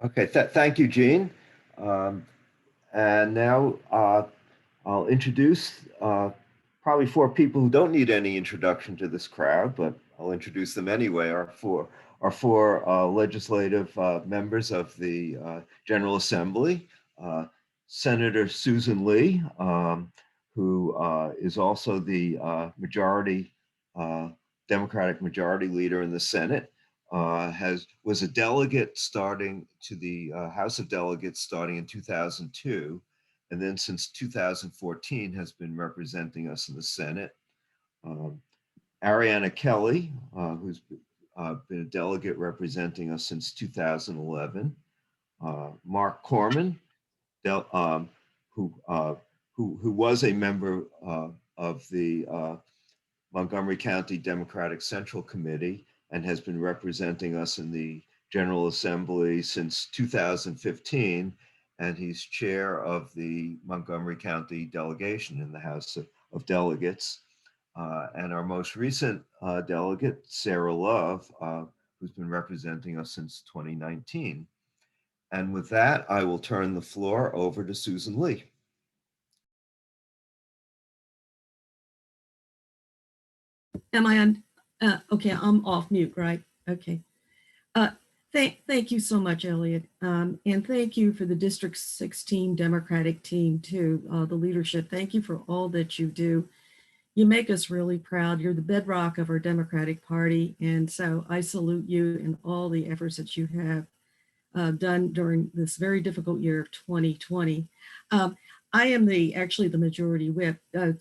Okay, thank you, Gene. Um, and now I'll introduce probably four people who don't need any introduction to this crowd, but I'll introduce them anyway. Our four legislative members of the General Assembly, uh, Senator Susan Lee, who is also the majority Democratic majority leader in the Senate. Has was a delegate starting to the House of Delegates starting in 2002, and then since 2014 has been representing us in the Senate. Um, Ariana Kelly, who's been a delegate representing us since 2011. Mark Corman, del- um, who, uh, who was a member of the Montgomery County Democratic Central Committee and has been representing us in the General Assembly since 2015. And he's chair of the Montgomery County delegation in the House of Delegates. And our most recent delegate, Sarah Love, who's been representing us since 2019. And with that, I will turn the floor over to Susan Lee. Am I on? Okay, I'm off mute, right? Okay. Uh, thank you so much, Elliot. And thank you for the District 16 Democratic team too, the leadership. Thank you for all that you do. You make us really proud. You're the bedrock of our Democratic Party. And so I salute you and all the efforts that you have done during this very difficult year of 2020. Um, I am actually the majority whip.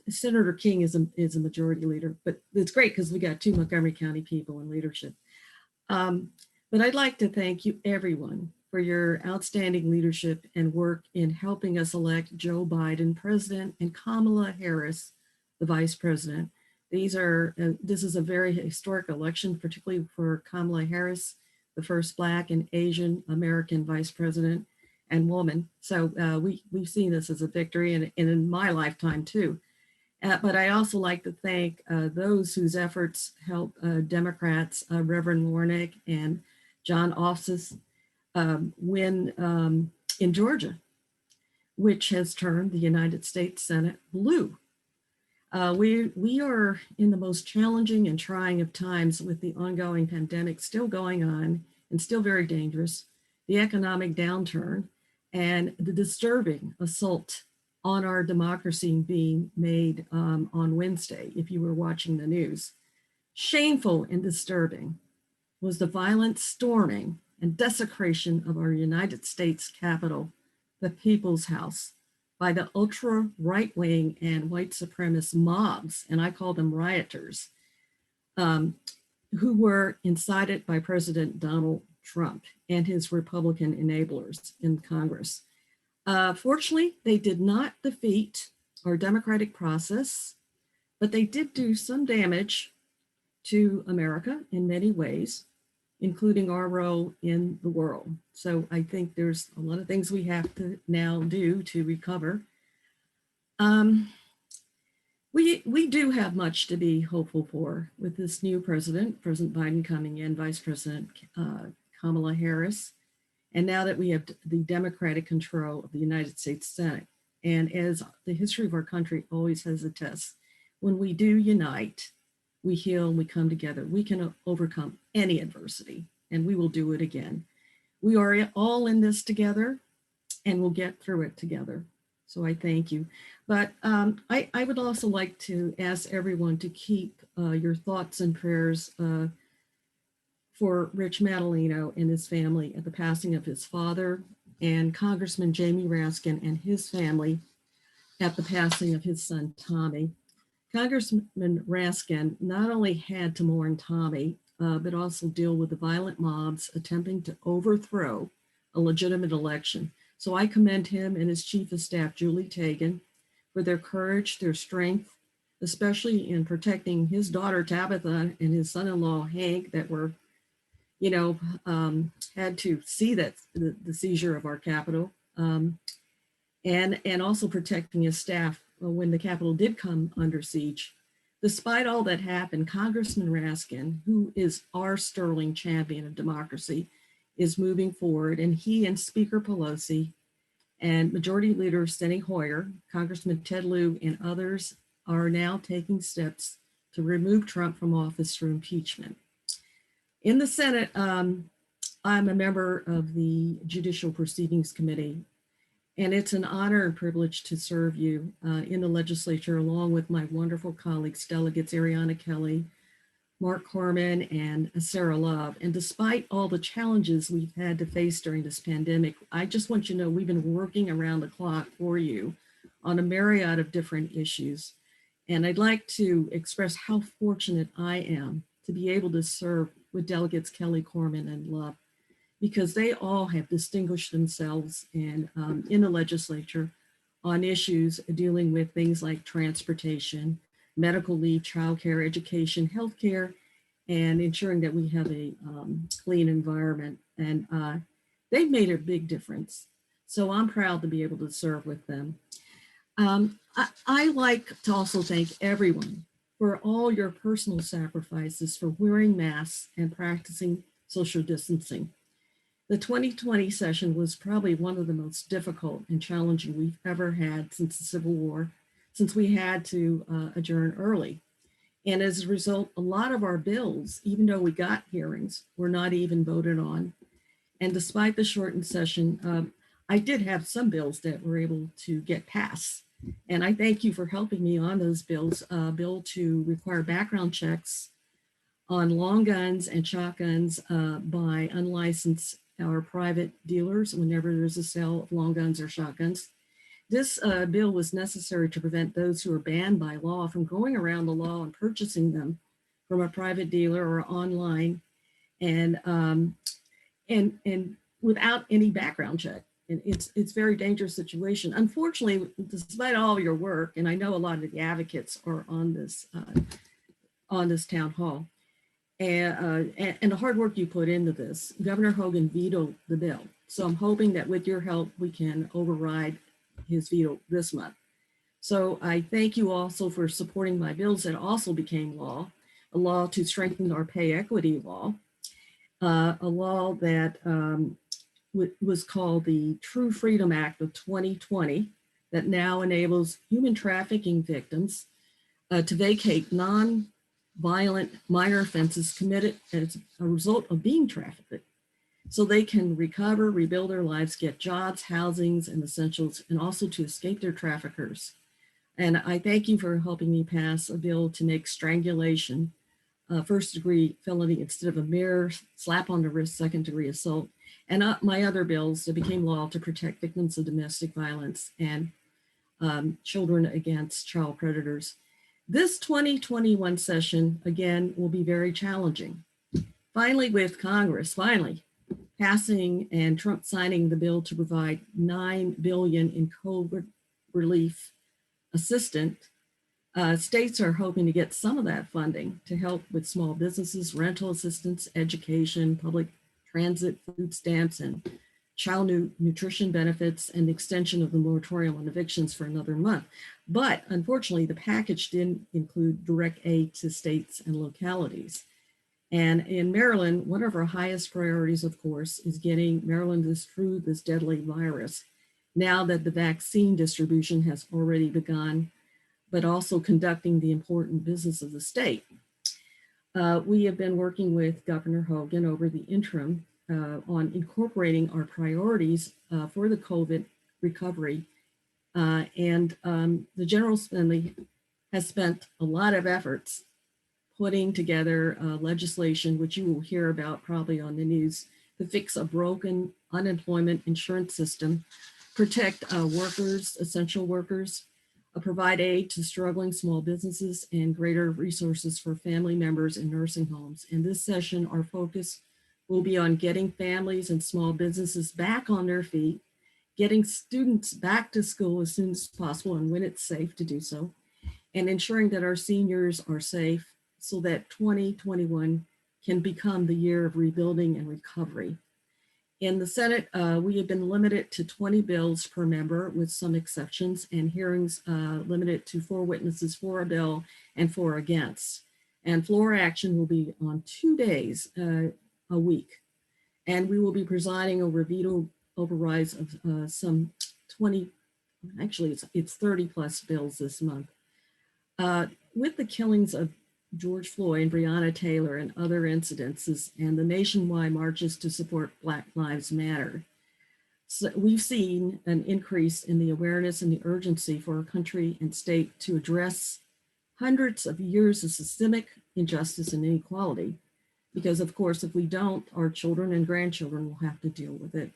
Senator King is a majority leader, but it's great because we got two Montgomery County people in leadership. But I'd like to thank you, everyone, for your outstanding leadership and work in helping us elect Joe Biden president and Kamala Harris the vice president. This is a very historic election, particularly for Kamala Harris, the first Black and Asian American vice president and woman. So we've seen this as a victory, and in my lifetime too. But I also like to thank those whose efforts helped Democrats, Reverend Warnick and John Ossoff, win in Georgia, which has turned the United States Senate blue. We are in the most challenging and trying of times with the ongoing pandemic still going on and still very dangerous, the economic downturn, and the disturbing assault on our democracy being made on Wednesday, if you were watching the news. Shameful and disturbing was the violent storming and desecration of our United States Capitol, the People's House, by the ultra right-wing and white supremacist mobs, and I call them rioters, who were incited by President Donald Trump and his Republican enablers in Congress. Fortunately, they did not defeat our democratic process, but they did do some damage to America in many ways, including our role in the world. So I think there's a lot of things we have to now do to recover. We do have much to be hopeful for with this new president, President Biden coming in, Vice President Kamala Harris, and now that we have the Democratic control of the United States Senate. And as the history of our country always has attested, when we do unite, we heal and we come together, we can overcome any adversity, and we will do it again. We are all in this together, and we'll get through it together. So I thank you. But I would also like to ask everyone to keep your thoughts and prayers for Rich Madaleno and his family at the passing of his father, and Congressman Jamie Raskin and his family at the passing of his son, Tommy. Congressman Raskin not only had to mourn Tommy, but also deal with the violent mobs attempting to overthrow a legitimate election. So I commend him and his chief of staff, Julie Tagan, for their courage, their strength, especially in protecting his daughter, Tabitha, and his son-in-law, Hank, that were, had to see that the seizure of our Capitol, and also protecting his staff when the Capitol did come under siege. Despite all that happened, Congressman Raskin, who is our sterling champion of democracy, is moving forward, and he and Speaker Pelosi and Majority Leader Steny Hoyer, Congressman Ted Lieu, and others are now taking steps to remove Trump from office through impeachment. In the Senate, I'm a member of the Judicial Proceedings Committee, and it's an honor and privilege to serve you in the legislature along with my wonderful colleagues, delegates Ariana Kelly, Mark Corman, and Sarah Love. And despite all the challenges we've had to face during this pandemic, I just want you to know we've been working around the clock for you on a myriad of different issues. And I'd like to express how fortunate I am to be able to serve with delegates Kelly, Corman, and Love, because they all have distinguished themselves in the legislature on issues dealing with things like transportation, medical leave, childcare, education, healthcare, and ensuring that we have a clean environment. And they've made a big difference. So I'm proud to be able to serve with them. I like to also thank everyone for all your personal sacrifices for wearing masks and practicing social distancing. The 2020 session was probably one of the most difficult and challenging we've ever had since the Civil War, since we had to adjourn early. And as a result, a lot of our bills, even though we got hearings, were not even voted on. And despite the shortened session, I did have some bills that were able to get passed. And I thank you for helping me on those bills. Bill to require background checks on long guns and shotguns by unlicensed or private dealers whenever there's a sale of long guns or shotguns. This bill was necessary to prevent those who are banned by law from going around the law and purchasing them from a private dealer or online and without any background check. And it's a very dangerous situation. Unfortunately, despite all of your work, and I know a lot of the advocates are on this town hall, and the hard work you put into this, Governor Hogan vetoed the bill. So I'm hoping that with your help, we can override his veto this month. So I thank you also for supporting my bills that also became law, a law to strengthen our pay equity law, a law that was called the True Freedom Act of 2020 that now enables human trafficking victims to vacate non-violent minor offenses committed as a result of being trafficked, so they can recover, rebuild their lives, get jobs, housings, and essentials, and also to escape their traffickers. And I thank you for helping me pass a bill to make strangulation first-degree felony instead of a mere slap on the wrist, second-degree assault, and my other bills that became law to protect victims of domestic violence and children against child predators. This 2021 session, again, will be very challenging. Finally, with Congress, passing and Trump signing the bill to provide $9 billion in COVID relief assistance, states are hoping to get some of that funding to help with small businesses, rental assistance, education, public transit, food stamps, and child nutrition benefits, and extension of the moratorium on evictions for another month. But unfortunately, the package didn't include direct aid to states and localities. And in Maryland, one of our highest priorities, of course, is getting Maryland through this deadly virus, now that the vaccine distribution has already begun, but also conducting the important business of the state. We have been working with Governor Hogan over the interim on incorporating our priorities for the COVID recovery. And the General Assembly has spent a lot of efforts putting together legislation, which you will hear about probably on the news, to fix a broken unemployment insurance system, protect workers, essential workers, provide aid to struggling small businesses, and greater resources for family members in nursing homes. In this session, our focus will be on getting families and small businesses back on their feet, getting students back to school as soon as possible and when it's safe to do so, and ensuring that our seniors are safe so that 2021 can become the year of rebuilding and recovery. In the Senate, we have been limited to 20 bills per member with some exceptions, and hearings limited to 4 witnesses for a bill and 4 against. And floor action will be on 2 days a week. And we will be presiding over veto overrides of some 20, actually it's 30 plus bills this month. With the killings of George Floyd and Breonna Taylor and other incidences and the nationwide marches to support Black Lives Matter, so we've seen an increase in the awareness and the urgency for our country and state to address hundreds of years of systemic injustice and inequality. Because of course, if we don't, our children and grandchildren will have to deal with it.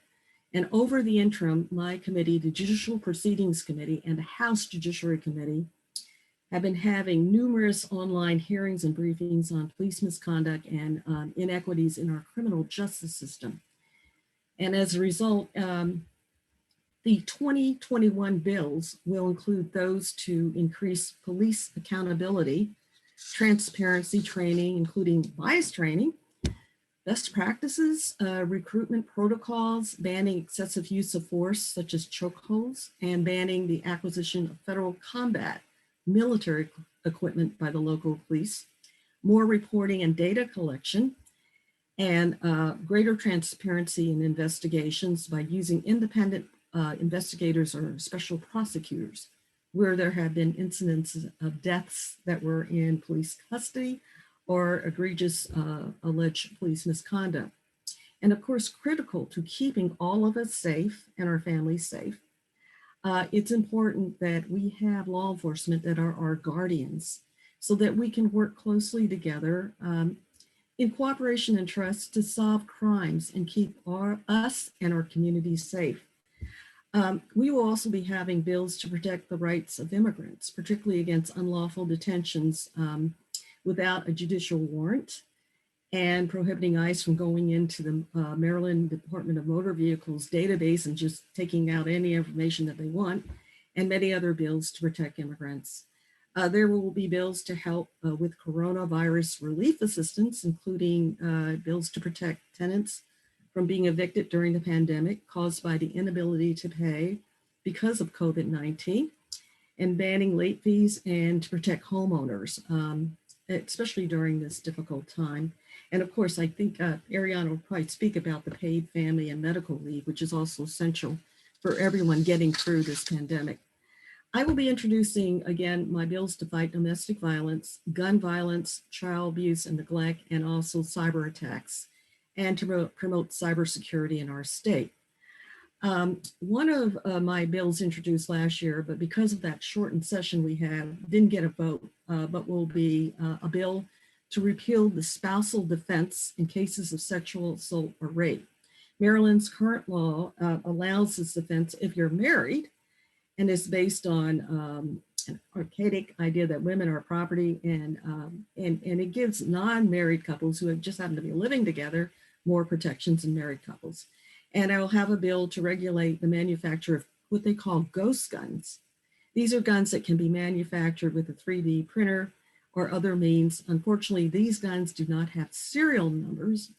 And over the interim, my committee, the Judicial Proceedings Committee and the House Judiciary Committee have been having numerous online hearings and briefings on police misconduct and inequities in our criminal justice system. And as a result, the 2021 bills will include those to increase police accountability, transparency training, including bias training, best practices, recruitment protocols, banning excessive use of force such as chokeholds, and banning the acquisition of federal combat military equipment by the local police, more reporting and data collection, and greater transparency in investigations by using independent investigators or special prosecutors where there have been incidents of deaths that were in police custody or egregious alleged police misconduct. And of course, critical to keeping all of us safe and our families safe, it's important that we have law enforcement that are our guardians so that we can work closely together in cooperation and trust to solve crimes and keep us and our communities safe. We will also be having bills to protect the rights of immigrants, particularly against unlawful detentions without a judicial warrant, and prohibiting ICE from going into the Maryland Department of Motor Vehicles database and just taking out any information that they want, and many other bills to protect immigrants. There will be bills to help with coronavirus relief assistance, including bills to protect tenants from being evicted during the pandemic caused by the inability to pay because of COVID-19, and banning late fees and to protect homeowners, especially during this difficult time. And of course, I think Ariana will probably speak about the paid family and medical leave, which is also essential for everyone getting through this pandemic. I will be introducing, again, my bills to fight domestic violence, gun violence, child abuse and neglect, and also cyber attacks, and to promote cybersecurity in our state. One of my bills introduced last year, but because of that shortened session we had, didn't get a vote, but will be a bill to repeal the spousal defense in cases of sexual assault or rape. Maryland's current law allows this defense if you're married, and is based on an archaic idea that women are property, and it gives non-married couples who have just happened to be living together more protections than married couples. And I will have a bill to regulate the manufacture of what they call ghost guns. These are guns that can be manufactured with a 3D printer or other means. Unfortunately, these guns do not have serial numbers,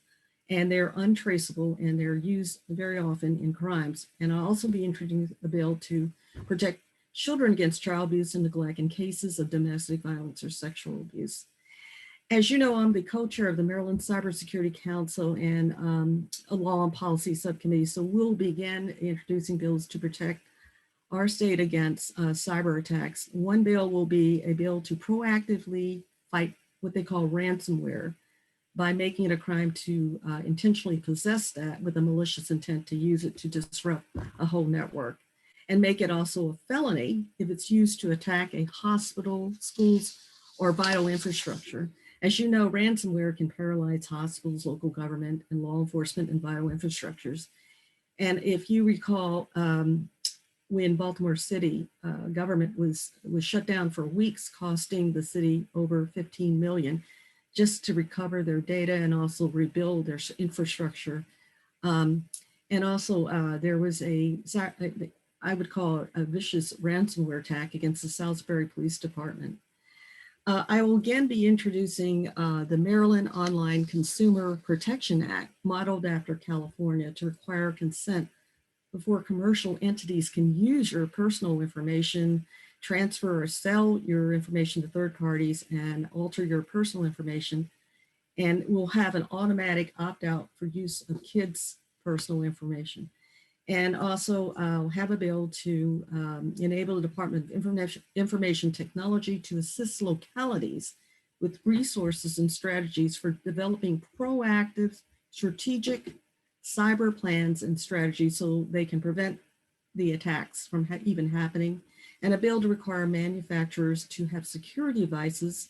and they're untraceable, and they're used very often in crimes. And I'll also be introducing a bill to protect children against child abuse and neglect in cases of domestic violence or sexual abuse. As you know, I'm the co-chair of the Maryland Cybersecurity Council and a law and policy subcommittee. So we'll begin introducing bills to protect our state against cyber attacks. One bill will be a bill to proactively fight what they call ransomware by making it a crime to intentionally possess that with a malicious intent to use it to disrupt a whole network, and make it also a felony if it's used to attack a hospital, schools, or vital infrastructure. As you know, ransomware can paralyze hospitals, local government, and law enforcement and vital infrastructures. And if you recall, when Baltimore City government was shut down for weeks, costing the city over $15 million just to recover their data and also rebuild their infrastructure. And also there was I would call it a vicious ransomware attack against the Salisbury Police Department. I will again be introducing the Maryland Online Consumer Protection Act, modeled after California, to require consent before commercial entities can use your personal information, transfer or sell your information to third parties, and alter your personal information and we'll have an automatic opt-out for use of kids' personal information. And also have a bill to enable the Department of Information Technology to assist localities with resources and strategies for developing proactive, strategic cyber plans and strategies so they can prevent the attacks from even happening, and a bill to require manufacturers to have security devices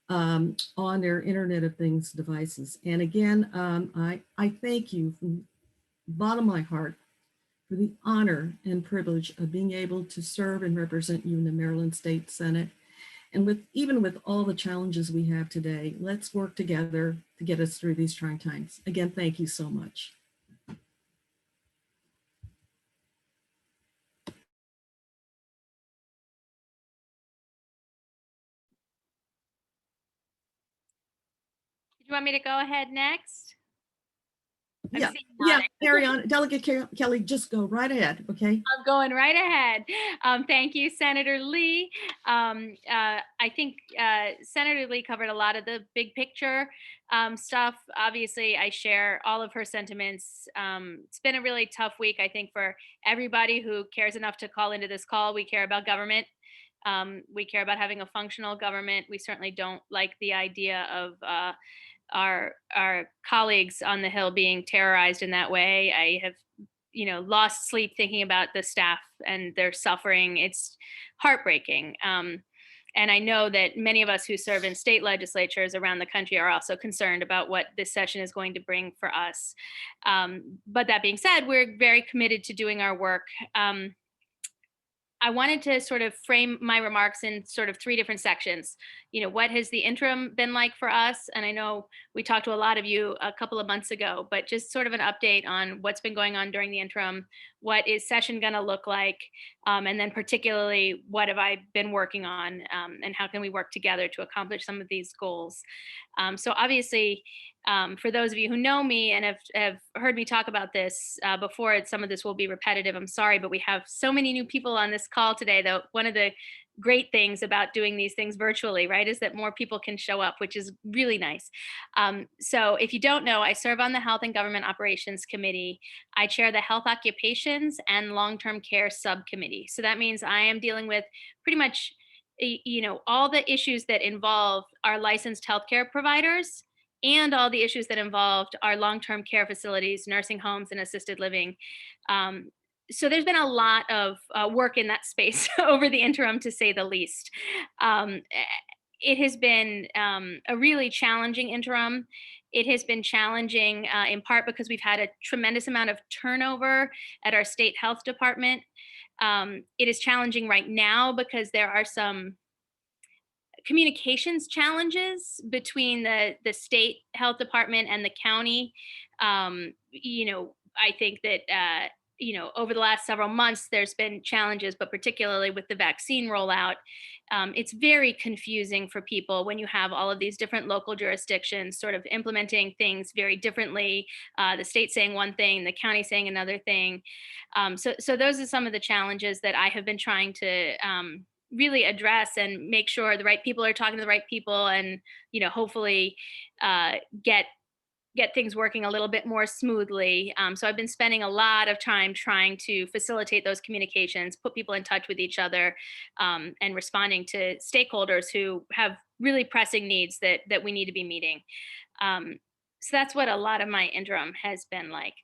on their Internet of Things devices. And again, I thank you from the bottom of my heart for the honor and privilege of being able to serve and represent you in the Maryland State Senate. And even with all the challenges we have today, let's work together to get us through these trying times. Again, thank you so much. Did you want me to go ahead next? Yeah, carry on. Delegate Kelly, just go right ahead, okay? I'm going right ahead. Thank you, Senator Lee. I think Senator Lee covered a lot of the big picture stuff. Obviously, I share all of her sentiments. It's been a really tough week, I think, for everybody who cares enough to call into this call. We care about government. We care about having a functional government. We certainly don't like the idea of our colleagues on the Hill being terrorized in that way. I have, lost sleep thinking about the staff and their suffering. It's heartbreaking. And I know that many of us who serve in state legislatures around the country are also concerned about what this session is going to bring for us. But that being said, we're very committed to doing our work. I wanted to sort of frame my remarks in sort of three different sections. What has the interim been like for us? And I know we talked to a lot of you a couple of months ago, but just sort of an update on what's been going on during the interim. What is session going to look like? And then particularly, what have I been working on? And how can we work together to accomplish some of these goals? So obviously, for those of you who know me and have heard me talk about this before, some of this will be repetitive. I'm sorry, but we have so many new people on this call today, though. One of the great things about doing these things virtually, right, is that more people can show up, which is really nice. So if you don't know, I serve on the Health and Government Operations Committee. I chair the Health Occupations and Long-Term Care Subcommittee. So that means I am dealing with pretty much all the issues that involve our licensed healthcare providers and all the issues that involved our long-term care facilities, nursing homes, and assisted living. So there's been a lot of work in that space over the interim, to say the least. It has been a really challenging interim. It has been challenging in part because we've had a tremendous amount of turnover at our state health department. It is challenging right now because there are some communications challenges between the state health department and the county. I think that over the last several months there's been challenges, but particularly with the vaccine rollout, it's very confusing for people when you have all of these different local jurisdictions sort of implementing things very differently. The state saying one thing, the county saying another thing. So those are some of the challenges that I have been trying to really address and make sure the right people are talking to the right people, and hopefully get things working a little bit more smoothly. So I've been spending a lot of time trying to facilitate those communications, put people in touch with each other, and responding to stakeholders who have really pressing needs that we need to be meeting. So that's what a lot of my interim has been like.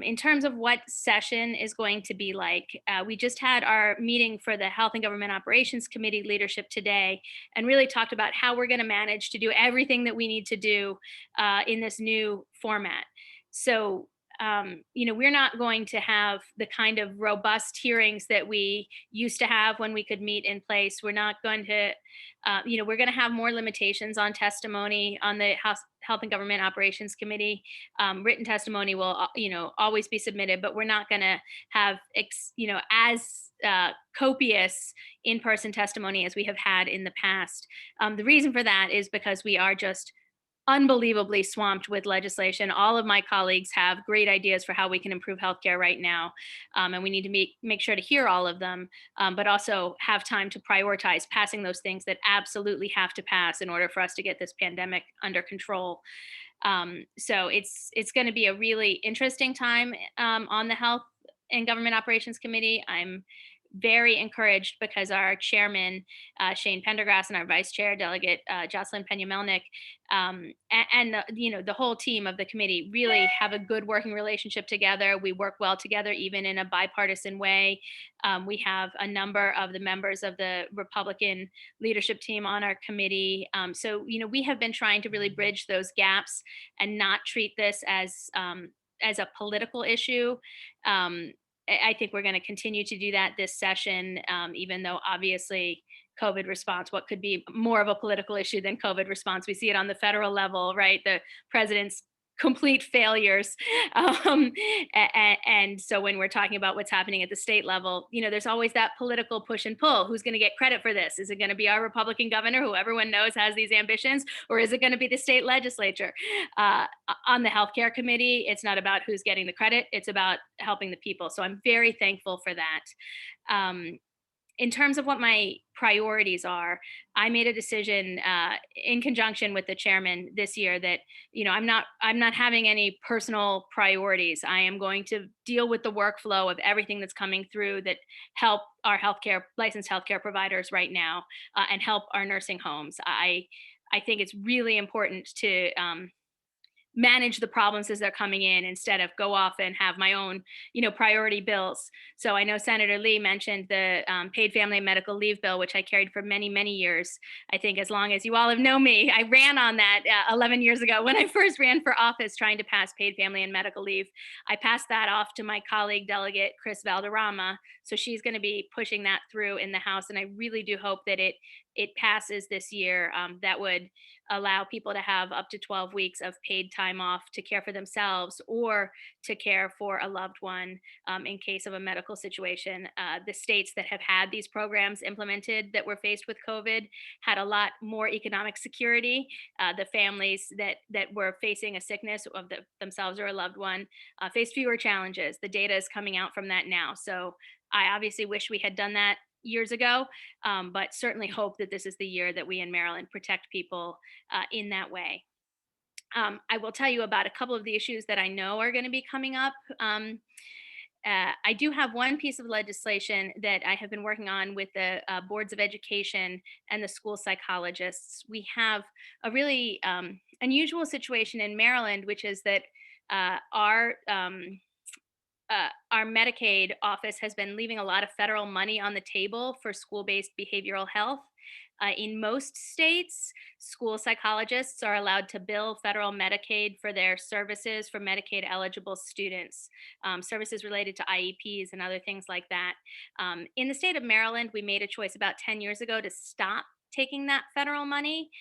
In terms of what session is going to be like, we just had our meeting for the Health and Government Operations Committee leadership today, and really talked about how we're going to manage to do everything that we need to do in this new format. So, we're not going to have the kind of robust hearings that we used to have when we could meet in place. We're not going to, we're going to have more limitations on testimony on the Health and Government Operations Committee. Written testimony will, always be submitted, but we're not going to have, as copious in-person testimony as we have had in the past. The reason for that is because we are just unbelievably swamped with legislation. All of my colleagues have great ideas for how we can improve healthcare right now, and we need to make sure to hear all of them, but also have time to prioritize passing those things that absolutely have to pass in order for us to get this pandemic under control. So it's going to be a really interesting time on the Health and Government Operations Committee. I'm very encouraged because our chairman, Shane Pendergrass, and our vice chair, Delegate Jocelyn Pena-Melnick, and the whole team of the committee really have a good working relationship together. We work well together, even in a bipartisan way. We have a number of the members of the Republican leadership team on our committee. So we have been trying to really bridge those gaps and not treat this as a political issue. I think we're going to continue to do that this session, even though obviously COVID response, what could be more of a political issue than COVID response? We see it on the federal level, right? The president's complete failures. And so when we're talking about what's happening at the state level, there's always that political push and pull. Who's going to get credit for this? Is it going to be our Republican governor, who everyone knows has these ambitions, or is it going to be the state legislature? On the healthcare committee, it's not about who's getting the credit. It's about helping the people. So I'm very thankful for that. In terms of what my priorities are, I made a decision in conjunction with the chairman this year that I'm not having any personal priorities. I am going to deal with the workflow of everything that's coming through that help our licensed healthcare providers right now, and help our nursing homes. I think it's really important to manage the problems as they're coming in instead of go off and have my own, priority bills. So I know Senator Lee mentioned the paid family and medical leave bill, which I carried for many, many years. I think as long as you all have known me, I ran on that 11 years ago when I first ran for office trying to pass paid family and medical leave. I passed that off to my colleague, Delegate Chris Valderrama. So she's going to be pushing that through in the House. And I really do hope that it passes this year. That would allow people to have up to 12 weeks of paid time off to care for themselves or to care for a loved one in case of a medical situation. The states that have had these programs implemented that were faced with COVID had a lot more economic security. The families that were facing a sickness of themselves or a loved one faced fewer challenges. The data is coming out from that now. So I obviously wish we had done that years ago, but certainly hope that this is the year that we in Maryland protect people in that way. I will tell you about a couple of the issues that I know are going to be coming up. I do have one piece of legislation that I have been working on with the boards of education and the school psychologists. We have a really unusual situation in Maryland, which is that our Medicaid office has been leaving a lot of federal money on the table for school-based behavioral health. In most states, school psychologists are allowed to bill federal Medicaid for their services for Medicaid eligible students, services related to IEPs and other things like that. In the state of Maryland, we made a choice about 10 years ago to stop taking that federal money.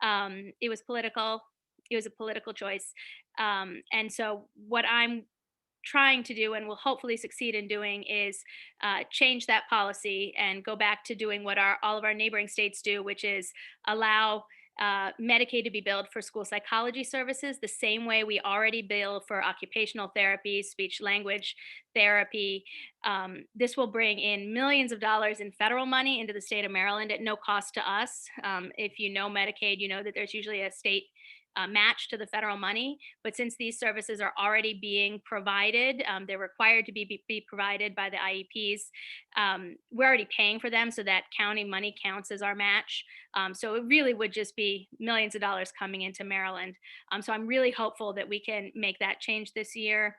It was political. It was a political choice. And so what I'm trying to do and will hopefully succeed in doing is change that policy and go back to doing what all of our neighboring states do, which is allow Medicaid to be billed for school psychology services the same way we already bill for occupational therapy, speech language therapy. This will bring in millions of dollars in federal money into the state of Maryland at no cost to us. If you know Medicaid, you know that there's usually a state match to the federal money. But since these services are already being provided, they're required to be provided by the IEPs. We're already paying for them, so that county money counts as our match. So it really would just be millions of dollars coming into Maryland. So I'm really hopeful that we can make that change this year.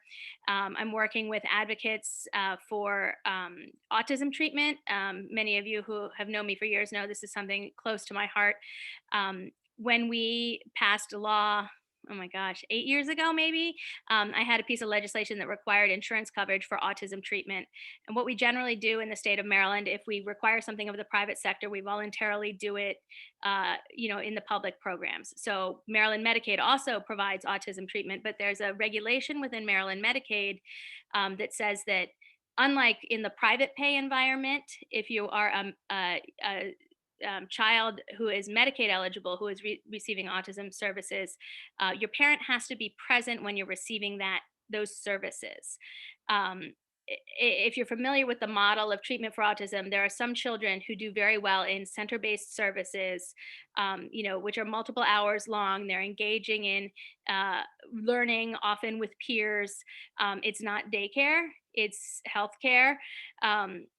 I'm working with advocates for autism treatment. Many of you who have known me for years know this is something close to my heart. When we passed a law, oh my gosh, 8 years ago, maybe, I had a piece of legislation that required insurance coverage for autism treatment. And what we generally do in the state of Maryland, if we require something of the private sector, we voluntarily do it, in the public programs. So Maryland Medicaid also provides autism treatment, but there's a regulation within Maryland Medicaid that says that unlike in the private pay environment, if you are child who is Medicaid eligible, who is receiving autism services, your parent has to be present when you're receiving those services. Um, if you're familiar with the model of treatment for autism, there are some children who do very well in center-based services, which are multiple hours long. They're engaging in learning, often with peers. It's not daycare; it's healthcare.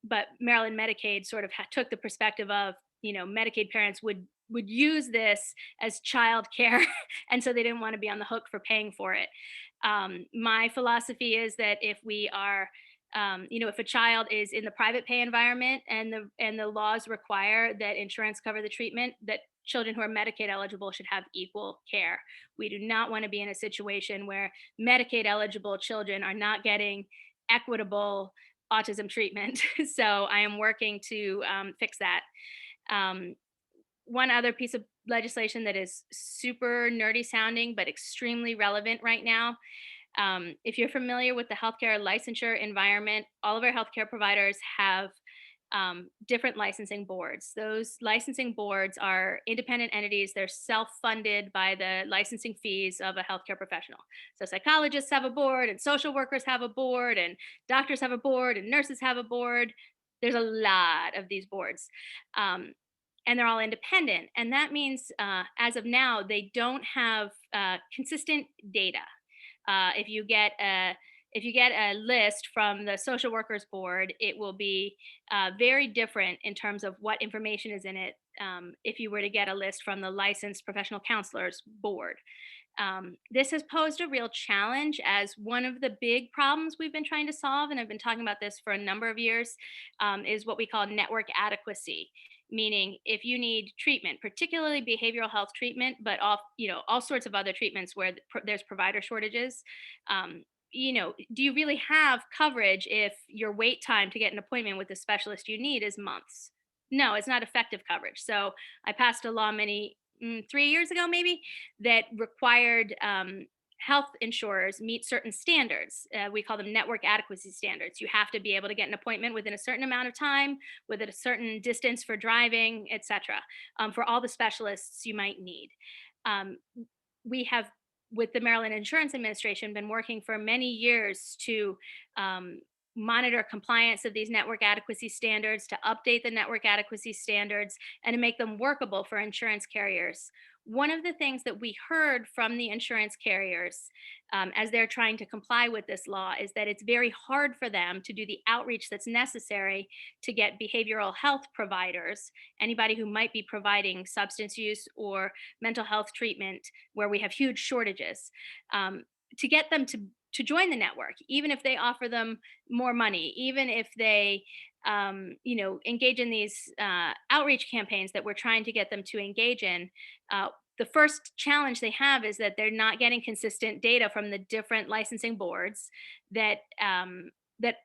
But Maryland Medicaid sort of took the perspective of, Medicaid parents would use this as childcare, and so they didn't want to be on the hook for paying for it. My philosophy is that if we are if a child is in the private pay environment and the laws require that insurance cover the treatment, that children who are Medicaid eligible should have equal care. We do not want to be in a situation where Medicaid eligible children are not getting equitable autism treatment. So I am working to fix that. Um, One other piece of legislation that is super nerdy sounding but extremely relevant right now. If you're familiar with the healthcare licensure environment, all of our healthcare providers have different licensing boards. Those licensing boards are independent entities. They're self-funded by the licensing fees of a healthcare professional. So psychologists have a board, and social workers have a board, and doctors have a board, and nurses have a board. There's a lot of these boards. And they're all independent. And that means, as of now, they don't have consistent data. If you get a list from the social workers board, it will be very different in terms of what information is in it. If you were to get a list from the licensed professional counselors board, this has posed a real challenge, as one of the big problems we've been trying to solve, and I've been talking about this for a number of years, is what we call network adequacy. Meaning, if you need treatment, particularly behavioral health treatment, but all sorts of other treatments where there's provider shortages, do you really have coverage if your wait time to get an appointment with the specialist you need is months? No, it's not effective coverage. So I passed a law 3 years ago, maybe, that required health insurers meet certain standards. We call them network adequacy standards. You have to be able to get an appointment within a certain amount of time, within a certain distance for driving, etc., for all the specialists you might need. Um, we have, with the Maryland Insurance Administration, been working for many years to monitor compliance of these network adequacy standards, to update the network adequacy standards, and to make them workable for insurance carriers. One of the things that we heard from the insurance carriers, as they're trying to comply with this law, is that it's very hard for them to do the outreach that's necessary to get behavioral health providers, anybody who might be providing substance use or mental health treatment, where we have huge shortages, to get them to join the network, even if they offer them more money, even if they engage in these outreach campaigns that we're trying to get them to engage in. The first challenge they have is that they're not getting consistent data from the different licensing boards that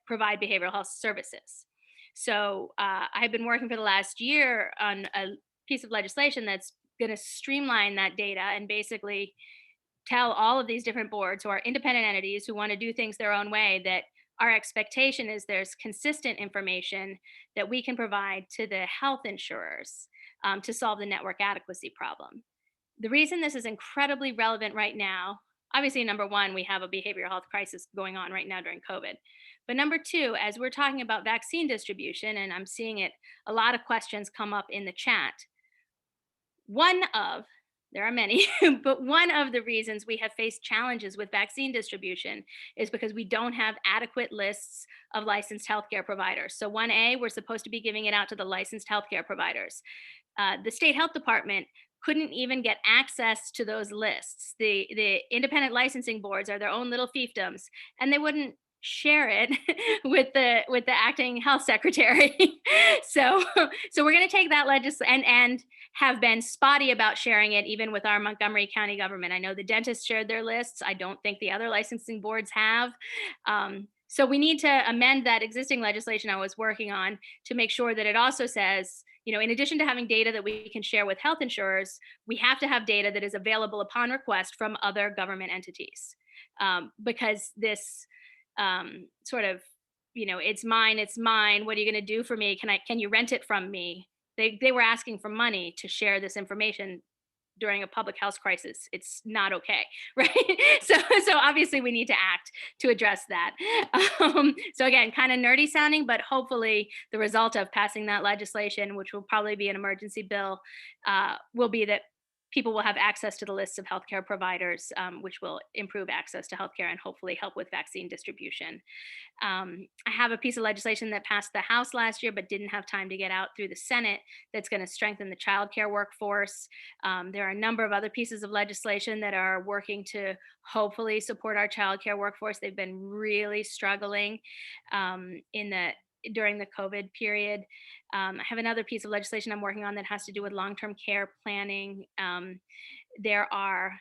provide behavioral health services. So I've been working for the last year on a piece of legislation that's going to streamline that data and basically tell all of these different boards, who are independent entities who want to do things their own way, that our expectation is there's consistent information that we can provide to the health insurers to solve the network adequacy problem. The reason this is incredibly relevant right now, obviously, number one, we have a behavioral health crisis going on right now during COVID. But number two, as we're talking about vaccine distribution, and I'm seeing a lot of questions come up in the chat. There are many, but one of the reasons we have faced challenges with vaccine distribution is because we don't have adequate lists of licensed healthcare providers. So 1A, we're supposed to be giving it out to the licensed healthcare providers. The state health department couldn't even get access to those lists. The independent licensing boards are their own little fiefdoms, and they wouldn't share it with the acting health secretary. so we're going to take that legislation and have been spotty about sharing it, even with our Montgomery County government. I know the dentists shared their lists. I don't think the other licensing boards have. So we need to amend that existing legislation I was working on to make sure that it also says, in addition to having data that we can share with health insurers, we have to have data that is available upon request from other government entities. Because this sort of, it's mine, what are you going to do for me? Can you rent it from me? they were asking for money to share this information during a public health crisis. It's not okay, right? So obviously we need to act to address that. So again, kind of nerdy sounding, but hopefully the result of passing that legislation, which will probably be an emergency bill, will be that people will have access to the lists of healthcare providers, which will improve access to healthcare and hopefully help with vaccine distribution. I have a piece of legislation that passed the House last year, but didn't have time to get out through the Senate that's going to strengthen the childcare workforce. There are a number of other pieces of legislation that are working to hopefully support our childcare workforce. They've been really struggling in the during the COVID period. I have another piece of legislation I'm working on that has to do with long-term care planning. There are,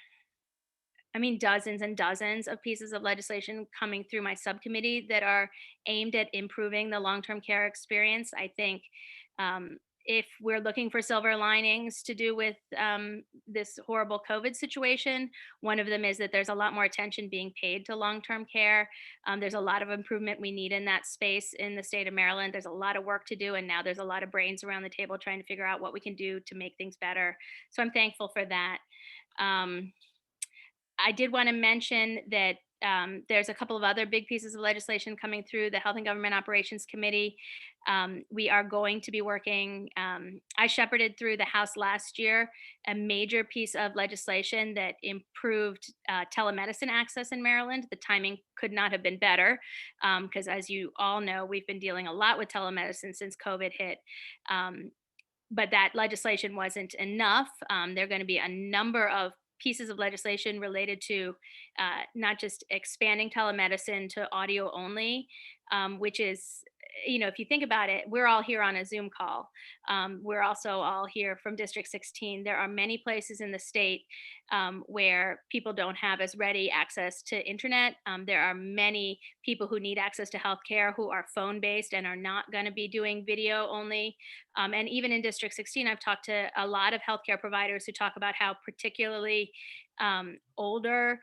I mean, dozens and dozens of pieces of legislation coming through my subcommittee that are aimed at improving the long term care experience. I think if we're looking for silver linings to do with this horrible COVID situation, one of them is that there's a lot more attention being paid to long term care. There's a lot of improvement we need in that space in the state of Maryland. There's a lot of work to do, and now there's a lot of brains around the table trying to figure out what we can do to make things better. So I'm thankful for that. Um, I did want to mention that there's a couple of other big pieces of legislation coming through the Health and Government Operations Committee. We are going to be working, I shepherded through the House last year a major piece of legislation that improved telemedicine access in Maryland. The timing could not have been better because, as you all know, we've been dealing a lot with telemedicine since COVID hit. Um, but that legislation wasn't enough. There are going to be a number of pieces of legislation related to not just expanding telemedicine to audio only, which is, you know, if you think about it, we're all here on a Zoom call. We're also all here from District 16. There are many places in the state where people don't have as ready access to internet. There are many people who need access to healthcare who are phone based and are not going to be doing video only. And even in District 16, I've talked to a lot of healthcare providers who talk about how particularly older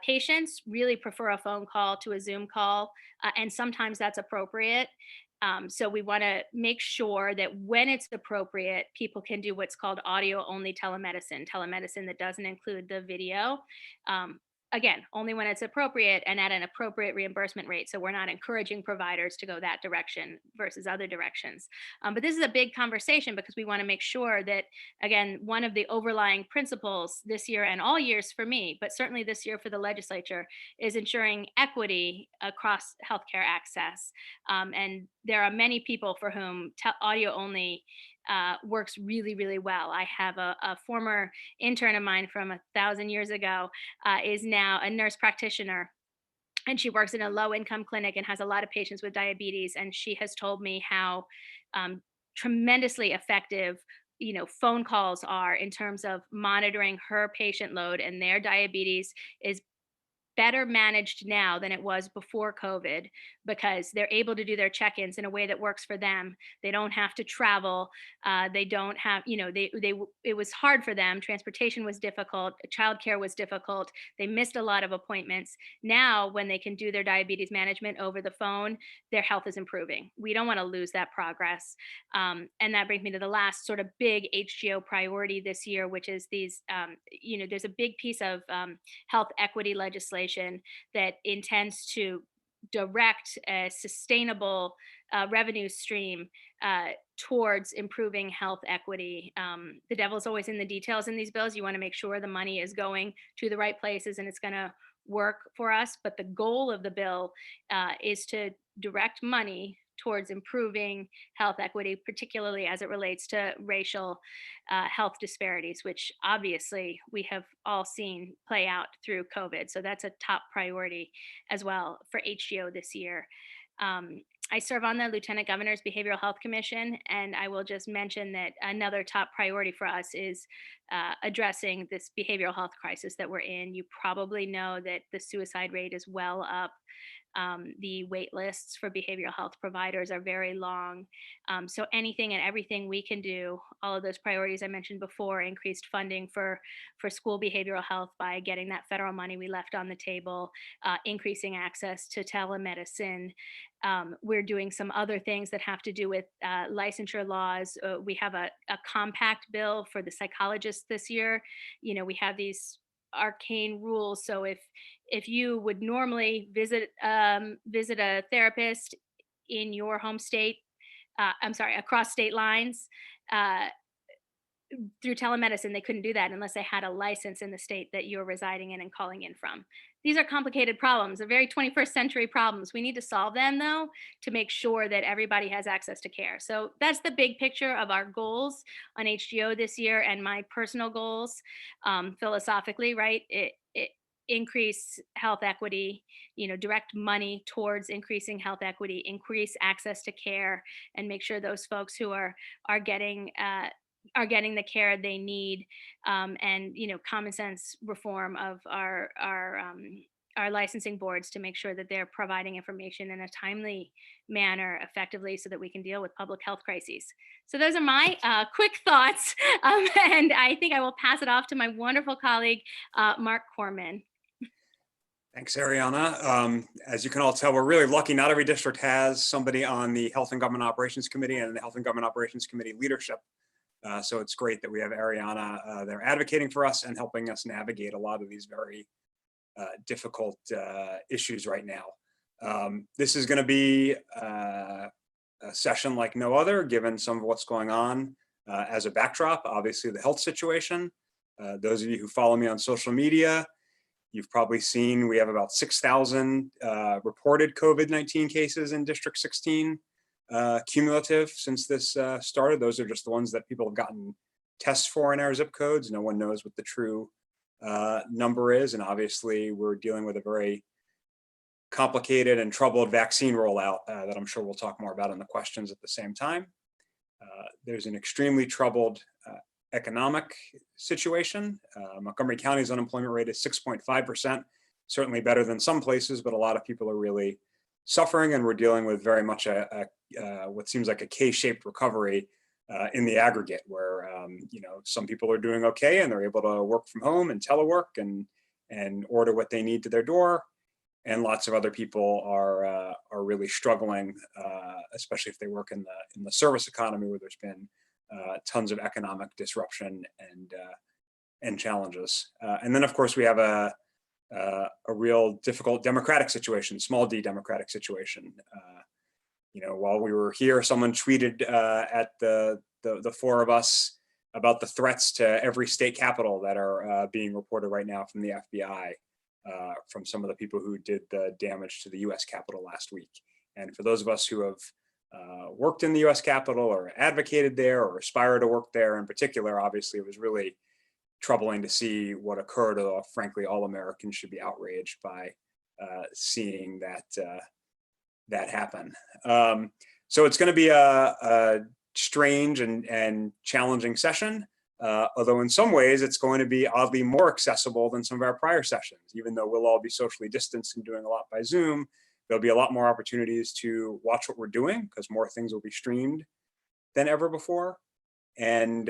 patients really prefer a phone call to a Zoom call, and sometimes that's appropriate. So we want to make sure that when it's appropriate, people can do what's called audio only telemedicine, telemedicine that doesn't include the video. Um, Again, only when it's appropriate and at an appropriate reimbursement rate. So we're not encouraging providers to go that direction versus other directions. But this is a big conversation because we want to make sure that, again, one of the overlying principles this year and all years for me, but certainly this year for the legislature, is ensuring equity across healthcare access. And there are many people for whom audio only works really, really well. I have a former intern of mine from 1,000 years ago, is now a nurse practitioner, and she works in a low income clinic and has a lot of patients with diabetes. And she has told me how tremendously effective, you know, phone calls are in terms of monitoring her patient load, and their diabetes is better managed now than it was before COVID because they're able to do their check-ins in a way that works for them. They don't have to travel. They don't have, you know, it was hard for them. Transportation was difficult. Childcare was difficult. They missed a lot of appointments. Now, when they can do their diabetes management over the phone, their health is improving. We don't want to lose that progress. And that brings me to the last sort of big HGO priority this year, which is these, you know, there's a big piece of health equity legislation that intends to direct a sustainable revenue stream towards improving health equity. The devil's always in the details in these bills. You want to make sure the money is going to the right places and it's going to work for us. But the goal of the bill is to direct money towards improving health equity, particularly as it relates to racial health disparities, which obviously we have all seen play out through COVID. So that's a top priority as well for HGO this year. I serve on the Lieutenant Governor's Behavioral Health Commission, and I will just mention that another top priority for us is addressing this behavioral health crisis that we're in. You probably know that the suicide rate is well up. The wait lists for behavioral health providers are very long. So anything and everything we can do, all of those priorities I mentioned before, increased funding for school behavioral health by getting that federal money we left on the table, increasing access to telemedicine, We're doing some other things that have to do with licensure laws. We have a compact bill for the psychologists this year. We have these arcane rules. So if you would normally visit a therapist in your home state, I'm sorry, across state lines, uh, through telemedicine, they couldn't do that unless they had a license in the state that you're residing in and calling in from. These are complicated problems. They're very 21st century problems. We need to solve them, though, to make sure that everybody has access to care. So that's the big picture of our goals on HGO this year, and my personal goals, philosophically, right? It increase health equity, direct money towards increasing health equity, increase access to care, and make sure those folks who are getting the care they need, and common sense reform of our licensing boards to make sure that they're providing information in a timely manner effectively so that we can deal with public health crises. So those are my quick thoughts, and I think I will pass it off to my wonderful colleague, Mark Corman. Thanks, Ariana. As you can all tell, we're really lucky. Not every district has somebody on the Health and Government Operations Committee and the Health and Government Operations Committee leadership. So it's great that we have Ariana there advocating for us and helping us navigate a lot of these very difficult issues right now. This is going to be a session like no other, given some of what's going on as a backdrop. Obviously, the health situation. Those of you who follow me on social media, you've probably seen we have about 6,000 reported COVID-19 cases in District 16. Cumulative since this started. Those are just the ones that people have gotten tests for in our zip codes. No one knows what the true number is. And obviously we're dealing with a very complicated and troubled vaccine rollout that I'm sure we'll talk more about in the questions at the same time. There's an extremely troubled economic situation. Montgomery County's unemployment rate is 6.5%, certainly better than some places, but a lot of people are really suffering, and we're dealing with very much what seems like a K-shaped recovery in the aggregate, where some people are doing okay and they're able to work from home and telework and order what they need to their door, and lots of other people are really struggling, especially if they work in the service economy, where there's been tons of economic disruption and challenges. And then, of course, we have a real difficult democratic situation, small d democratic situation. While we were here, someone tweeted at the four of us about the threats to every state capital that are being reported right now from the FBI, from some of the people who did the damage to the US Capitol last week. And for those of us who have worked in the US Capitol or advocated there or aspire to work there in particular, obviously it was really troubling to see what occurred. Although frankly, all Americans should be outraged by seeing that happen. So it's going to be a strange and challenging session, although in some ways it's going to be oddly more accessible than some of our prior sessions. Even though we'll all be socially distanced and doing a lot by Zoom, there'll be a lot more opportunities to watch what we're doing, because more things will be streamed than ever before, and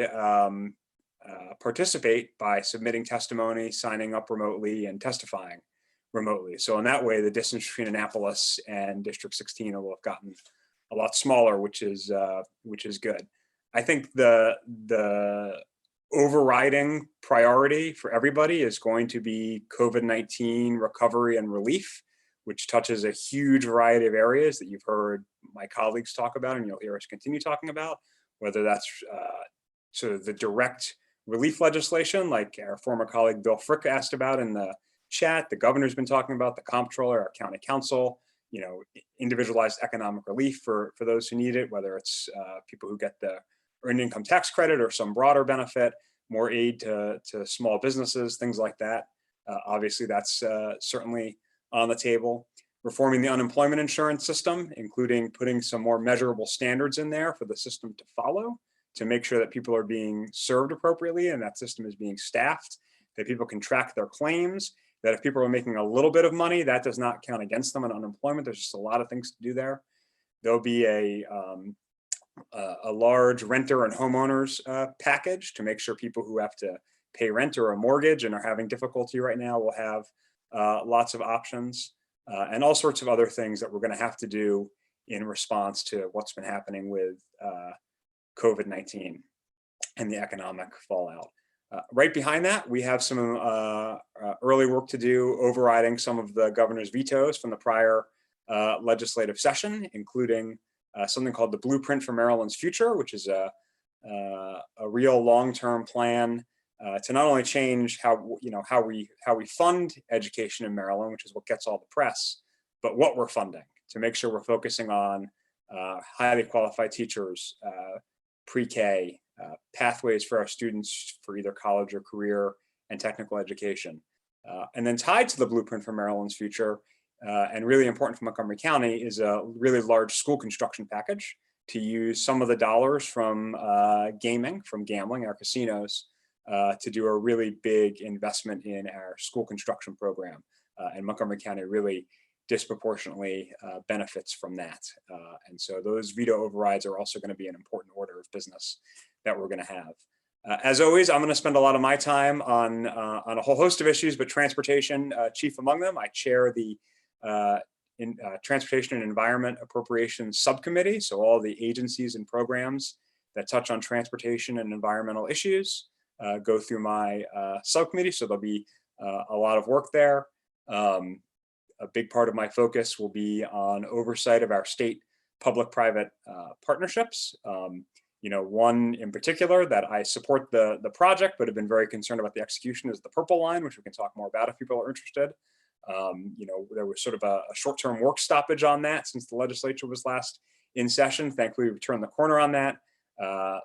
participate by submitting testimony, signing up remotely, and testifying remotely. So in that way, the distance between Annapolis and District 16 will have gotten a lot smaller, which is good. I think the overriding priority for everybody is going to be COVID-19 recovery and relief, which touches a huge variety of areas that you've heard my colleagues talk about, and you'll hear us continue talking about, whether that's sort of the direct relief legislation, like our former colleague Bill Frick asked about in the chat, the governor's been talking about, the comptroller, our county council, individualized economic relief for those who need it, whether it's people who get the earned income tax credit or some broader benefit, more aid to small businesses, things like that. Obviously, that's certainly on the table. Reforming the unemployment insurance system, including putting some more measurable standards in there for the system to follow, to make sure that people are being served appropriately and that system is being staffed, that people can track their claims, that if people are making a little bit of money, that does not count against them in unemployment. There's just a lot of things to do there. There'll be a large renter and homeowners package to make sure people who have to pay rent or a mortgage and are having difficulty right now will have lots of options. and all sorts of other things that we're going to have to do in response to what's been happening with COVID-19 and the economic fallout. Right behind that, we have some early work to do overriding some of the governor's vetoes from the prior legislative session, including something called the Blueprint for Maryland's Future, which is a real long-term plan to not only change how we fund education in Maryland, which is what gets all the press, but what we're funding to make sure we're focusing on highly qualified teachers, pre-K, pathways for our students for either college or career and technical education. And then tied to the Blueprint for Maryland's Future, and really important for Montgomery County, is a really large school construction package to use some of the dollars from gambling, our casinos, to do a really big investment in our school construction program. And Montgomery County really disproportionately benefits from that. And so those veto overrides are also going to be an important order of business that we're going to have. As always, I'm going to spend a lot of my time on a whole host of issues, but transportation chief among them. I chair the Transportation and Environment Appropriations Subcommittee, so all the agencies and programs that touch on transportation and environmental issues go through my subcommittee, so there'll be a lot of work there. A big part of my focus will be on oversight of our state public-private partnerships. One in particular that I support the project, but have been very concerned about the execution is the Purple Line, which we can talk more about if people are interested. There was sort of a short-term work stoppage on that since the legislature was last in session. Thankfully, we've turned the corner on that.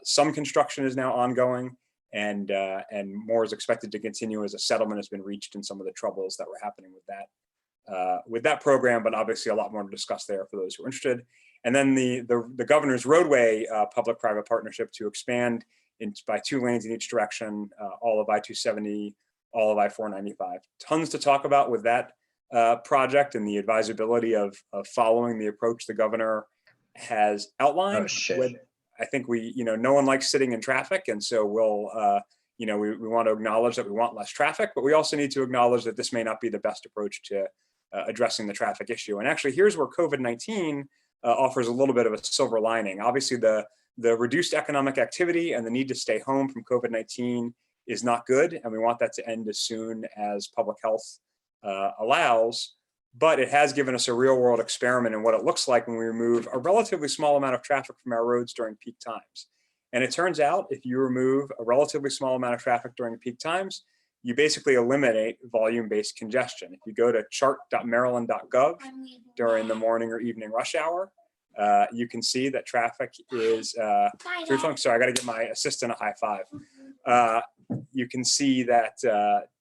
Some construction is now ongoing, and more is expected to continue as a settlement has been reached in some of the troubles that were happening with that program, but obviously a lot more to discuss there for those who are interested. And then the governor's roadway public-private partnership to expand by 2 lanes in each direction, all of I-270, all of I-495. Tons to talk about with that project and the advisability of following the approach the governor has outlined. I think no one likes sitting in traffic, and so we'll we want to acknowledge that we want less traffic, but we also need to acknowledge that this may not be the best approach to addressing the traffic issue. And actually, here's where COVID-19 offers a little bit of a silver lining. Obviously, the reduced economic activity and the need to stay home from COVID-19 is not good, and we want that to end as soon as public health allows. But it has given us a real-world experiment in what it looks like when we remove a relatively small amount of traffic from our roads during peak times. And it turns out if you remove a relatively small amount of traffic during peak times, you basically eliminate volume-based congestion. If you go to chart.maryland.gov during the morning or evening rush hour, you can see that traffic is free flowing. Sorry, I got to give my assistant a high five. You can see that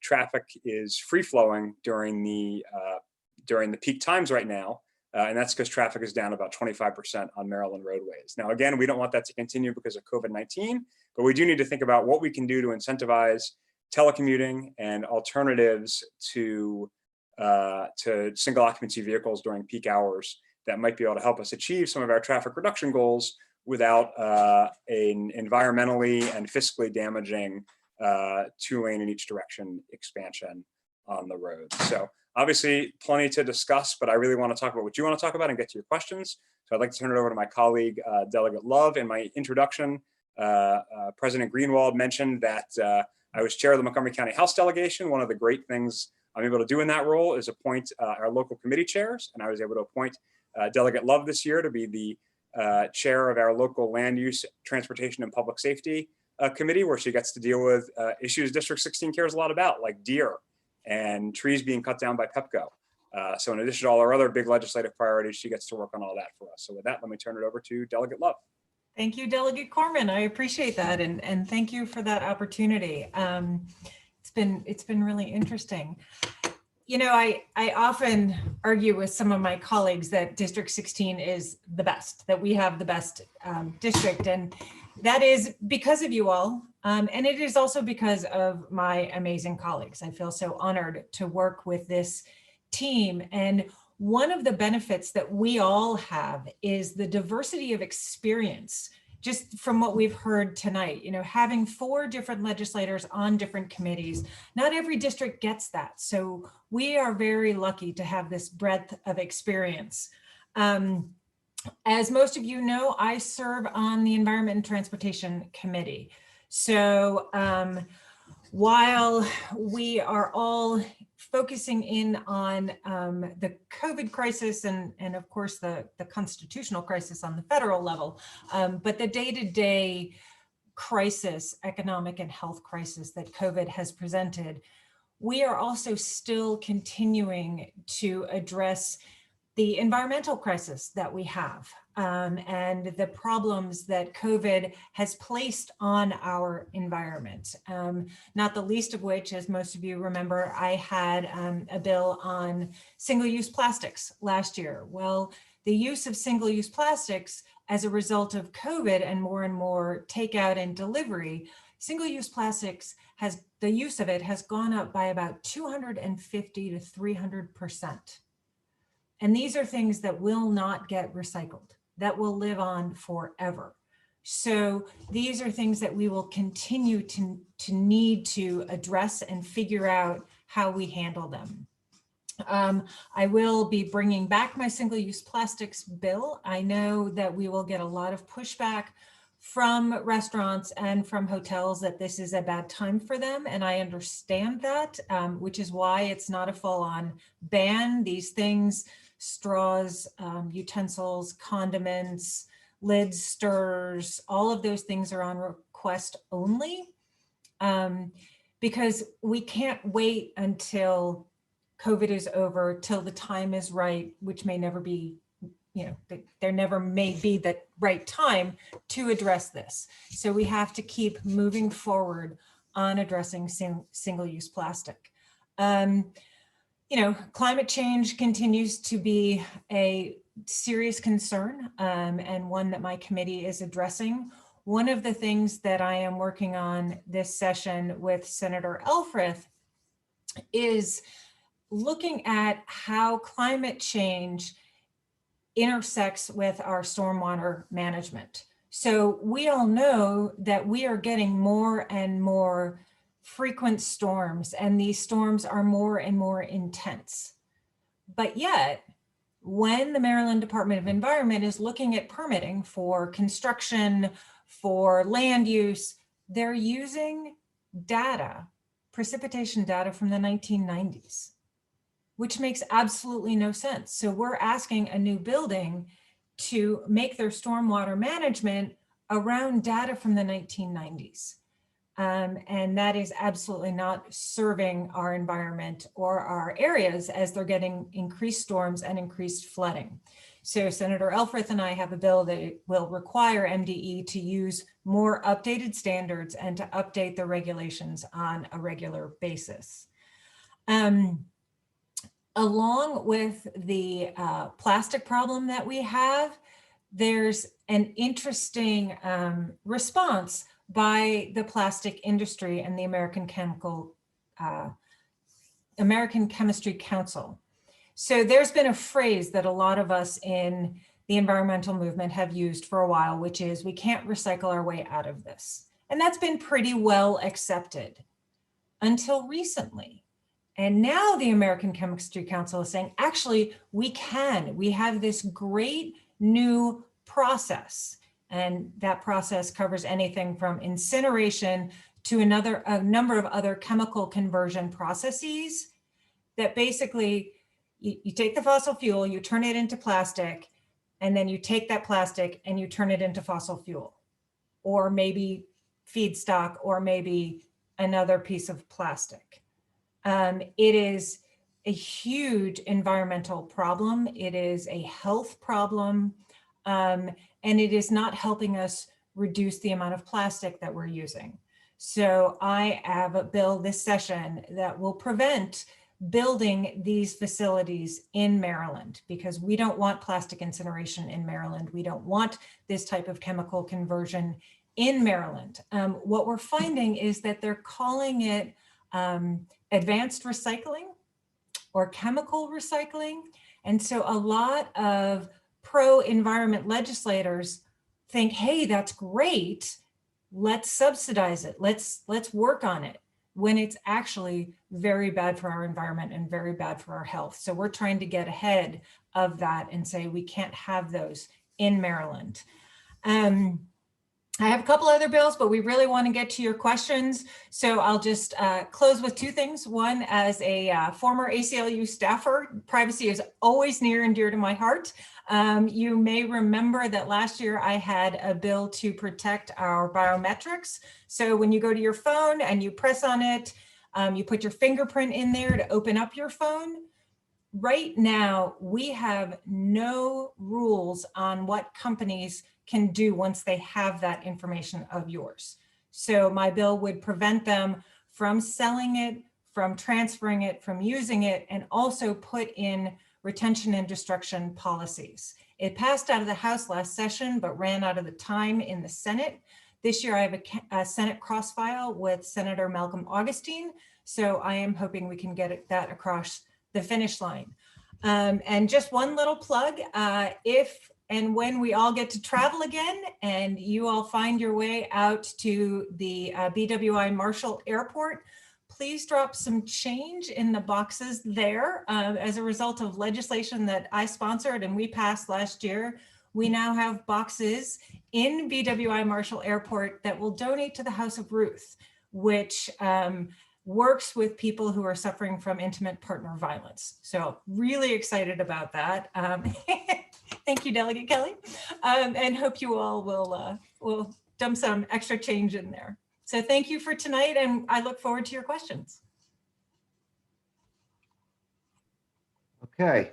traffic is free flowing during the peak times right now. And that's because traffic is down about 25% on Maryland roadways. Now, again, we don't want that to continue because of COVID-19, but we do need to think about what we can do to incentivize telecommuting and alternatives to single occupancy vehicles during peak hours that might be able to help us achieve some of our traffic reduction goals without an environmentally and fiscally damaging 2-lane in each direction expansion on the road. So obviously plenty to discuss, but I really want to talk about what you want to talk about and get to your questions. So I'd like to turn it over to my colleague, Delegate Love. In my introduction, President Greenwald mentioned that I was chair of the Montgomery County House Delegation. One of the great things I'm able to do in that role is appoint our local committee chairs. And I was able to appoint Delegate Love this year to be the chair of our local land use, transportation, and public safety committee, where she gets to deal with issues District 16 cares a lot about, like deer and trees being cut down by Pepco. So in addition to all our other big legislative priorities, she gets to work on all that for us. So with that, let me turn it over to Delegate Love. Thank you, Delegate Corman. I appreciate that, and thank you for that opportunity. It's been really interesting. I often argue with some of my colleagues that District 16 is the best, that we have the best district, and that is because of you all. And it is also because of my amazing colleagues. I feel so honored to work with this team. And one of the benefits that we all have is the diversity of experience just from what we've heard tonight, having 4 different legislators on different committees, not every district gets that. So we are very lucky to have this breadth of experience. As most of you know, I serve on the Environment and Transportation Committee. So while we are all focusing in on the COVID crisis and of course the constitutional crisis on the federal level, but the day-to-day crisis, economic and health crisis that COVID has presented, we are also still continuing to address the environmental crisis that we have and the problems that COVID has placed on our environment. Not the least of which, as most of you remember, I had a bill on single-use plastics last year. Well, the use of single-use plastics as a result of COVID and more takeout and delivery, single-use plastics the use of it has gone up by about 250 to 300%. And these are things that will not get recycled, that will live on forever. So these are things that we will continue to need to address and figure out how we handle them. I will be bringing back my single-use plastics bill. I know that we will get a lot of pushback from restaurants and from hotels that this is a bad time for them. And I understand that, which is why it's not a full-on ban. These things, straws, utensils, condiments, lids, stirrers, all of those things are on request only because we can't wait until COVID is over, till the time is right, which may never be, there never may be the right time to address this. So we have to keep moving forward on addressing single-use plastic. Climate change continues to be a serious concern and one that my committee is addressing. One of the things that I am working on this session with Senator Elfreth is looking at how climate change intersects with our stormwater management. So we all know that we are getting more and more frequent storms, and these storms are more and more intense. But yet, when the Maryland Department of Environment is looking at permitting for construction, for land use, they're using data, precipitation data from the 1990s, which makes absolutely no sense. So we're asking a new building to make their stormwater management around data from the 1990s. And that is absolutely not serving our environment or our areas as they're getting increased storms and increased flooding. So Senator Elfreth and I have a bill that will require MDE to use more updated standards and to update the regulations on a regular basis. Along with the plastic problem that we have, there's an interesting response by the plastic industry and the American Chemistry Council. So there's been a phrase that a lot of us in the environmental movement have used for a while, which is we can't recycle our way out of this. And that's been pretty well accepted until recently. And now the American Chemistry Council is saying, actually, we can. We have this great new process. And that process covers anything from incineration to a number of other chemical conversion processes that basically you take the fossil fuel, you turn it into plastic, and then you take that plastic and you turn it into fossil fuel, or maybe feedstock, or maybe another piece of plastic. It is a huge environmental problem. It is a health problem. And it is not helping us reduce the amount of plastic that we're using. So I have a bill this session that will prevent building these facilities in Maryland, because we don't want plastic incineration in Maryland. We don't want this type of chemical conversion in Maryland. What we're finding is that they're calling it advanced recycling or chemical recycling. And so a lot of pro-environment legislators think, hey, that's great. Let's subsidize it. Let's work on it, when it's actually very bad for our environment and very bad for our health. So we're trying to get ahead of that and say we can't have those in Maryland. I have a couple other bills, but we really want to get to your questions. So I'll just close with two things. One, as a former ACLU staffer, privacy is always near and dear to my heart. You may remember that last year I had a bill to protect our biometrics. So when you go to your phone and you press on it, you put your fingerprint in there to open up your phone. Right now, we have no rules on what companies can do once they have that information of yours. So my bill would prevent them from selling it, from transferring it, from using it, and also put in retention and destruction policies. It passed out of the House last session, but ran out of the time in the Senate. This year I have a Senate cross-file with Senator Malcolm Augustine. So I am hoping we can get that across the finish line. And just one little plug, if and when we all get to travel again and you all find your way out to the BWI Marshall Airport, please drop some change in the boxes there. As a result of legislation that I sponsored and we passed last year, we now have boxes in BWI Marshall Airport that will donate to the House of Ruth, which works with people who are suffering from intimate partner violence. So really excited about that. Thank you, Delegate Kelly, and hope you all will dump some extra change in there. So thank you for tonight, and I look forward to your questions. Okay,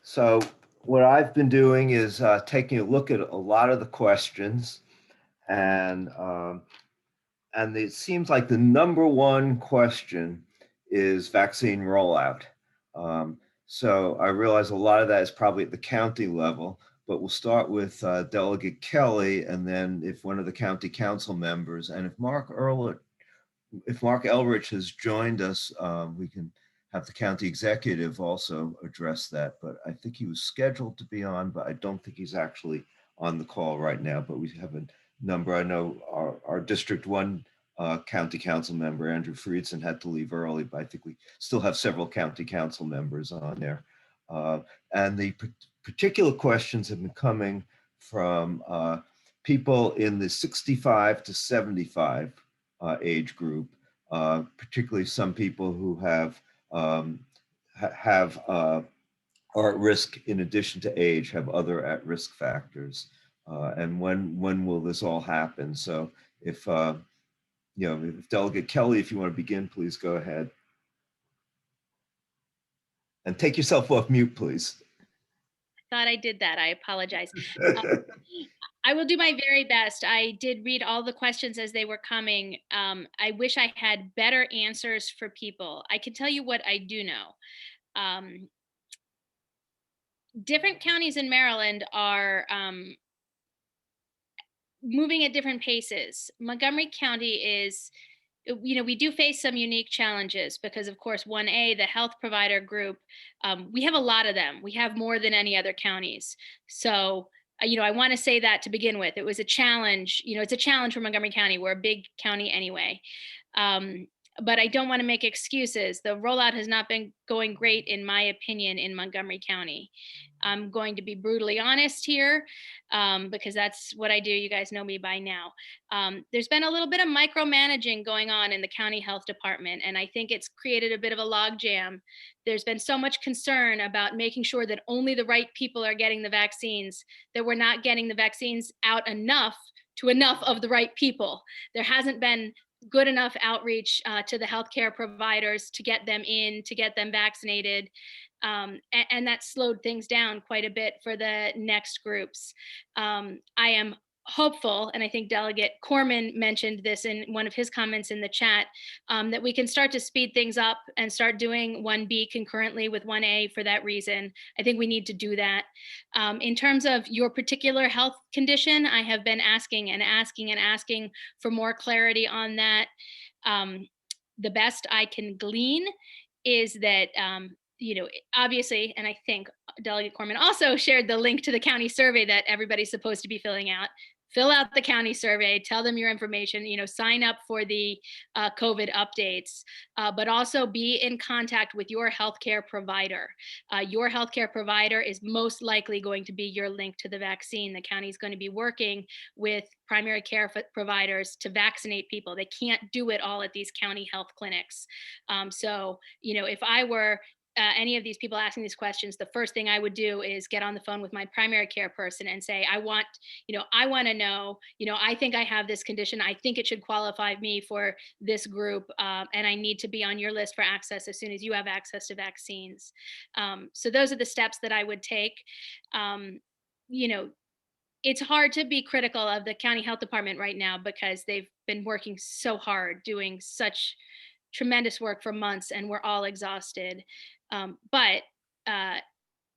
so what I've been doing is taking a look at a lot of the questions, and it seems like the number one question is vaccine rollout. So I realize a lot of that is probably at the county level, but we'll start with Delegate Kelly, and then if one of the county council members, and if Mark Elrich has joined us, we can have the county executive also address that. But I think he was scheduled to be on, but I don't think he's actually on the call right now. But we have a number. I know our District 1 county council member, Andrew Friedson, had to leave early, but I think we still have several county council members on there. And the particular questions have been coming from people in the 65 to 75 age group, particularly some people who are at risk in addition to age, have other at-risk factors. And when will this all happen? So if Delegate Kelly, if you want to begin, please go ahead. And take yourself off mute, please. Thought I did that. I apologize. I will do my very best. I did read all the questions as they were coming. I wish I had better answers for people. I can tell you what I do know. Different counties in Maryland are moving at different paces. Montgomery County is, we do face some unique challenges because, of course, 1A, the health provider group, we have a lot of them. We have more than any other counties. So, I want to say that to begin with. It was a challenge. It's a challenge for Montgomery County. We're a big county anyway. But I don't want to make excuses. The rollout has not been going great, in my opinion, in Montgomery County. I'm going to be brutally honest here because that's what I do. You guys know me by now. There's been a little bit of micromanaging going on in the county health department, and I think it's created a bit of a logjam. There's been so much concern about making sure that only the right people are getting the vaccines, that we're not getting the vaccines out enough to enough of the right people. There hasn't been good enough outreach to the healthcare providers to get them in, to get them vaccinated. And that slowed things down quite a bit for the next groups. I am hopeful, and I think Delegate Corman mentioned this in one of his comments in the chat, that we can start to speed things up and start doing 1B concurrently with 1A for that reason. I think we need to do that. In terms of your particular health condition, I have been asking and asking and asking for more clarity on that. The best I can glean is that obviously, and I think Delegate Corman also shared the link to the county survey that everybody's supposed to be filling out. Fill out the county survey, tell them your information, sign up for the COVID updates, but also be in contact with your healthcare provider. Your healthcare provider is most likely going to be your link to the vaccine. The county is going to be working with primary care providers to vaccinate people. They can't do it all at these county health clinics. So, if I were any of these people asking these questions, the first thing I would do is get on the phone with my primary care person and say, I want to know, I think I have this condition. I think it should qualify me for this group. And I need to be on your list for access as soon as you have access to vaccines. So those are the steps that I would take. It's hard to be critical of the county health department right now because they've been working so hard, doing such tremendous work for months, and we're all exhausted. But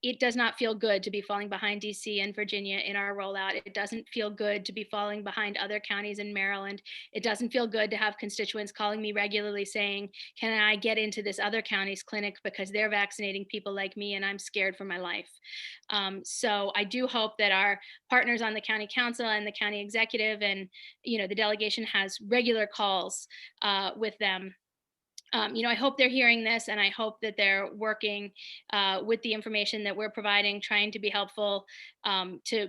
it does not feel good to be falling behind DC and Virginia in our rollout. It doesn't feel good to be falling behind other counties in Maryland. It doesn't feel good to have constituents calling me regularly saying, can I get into this other county's clinic because they're vaccinating people like me and I'm scared for my life. So I do hope that our partners on the county council and the county executive and the delegation has regular calls with them. I hope they're hearing this, and I hope that they're working with the information that we're providing, trying to be helpful to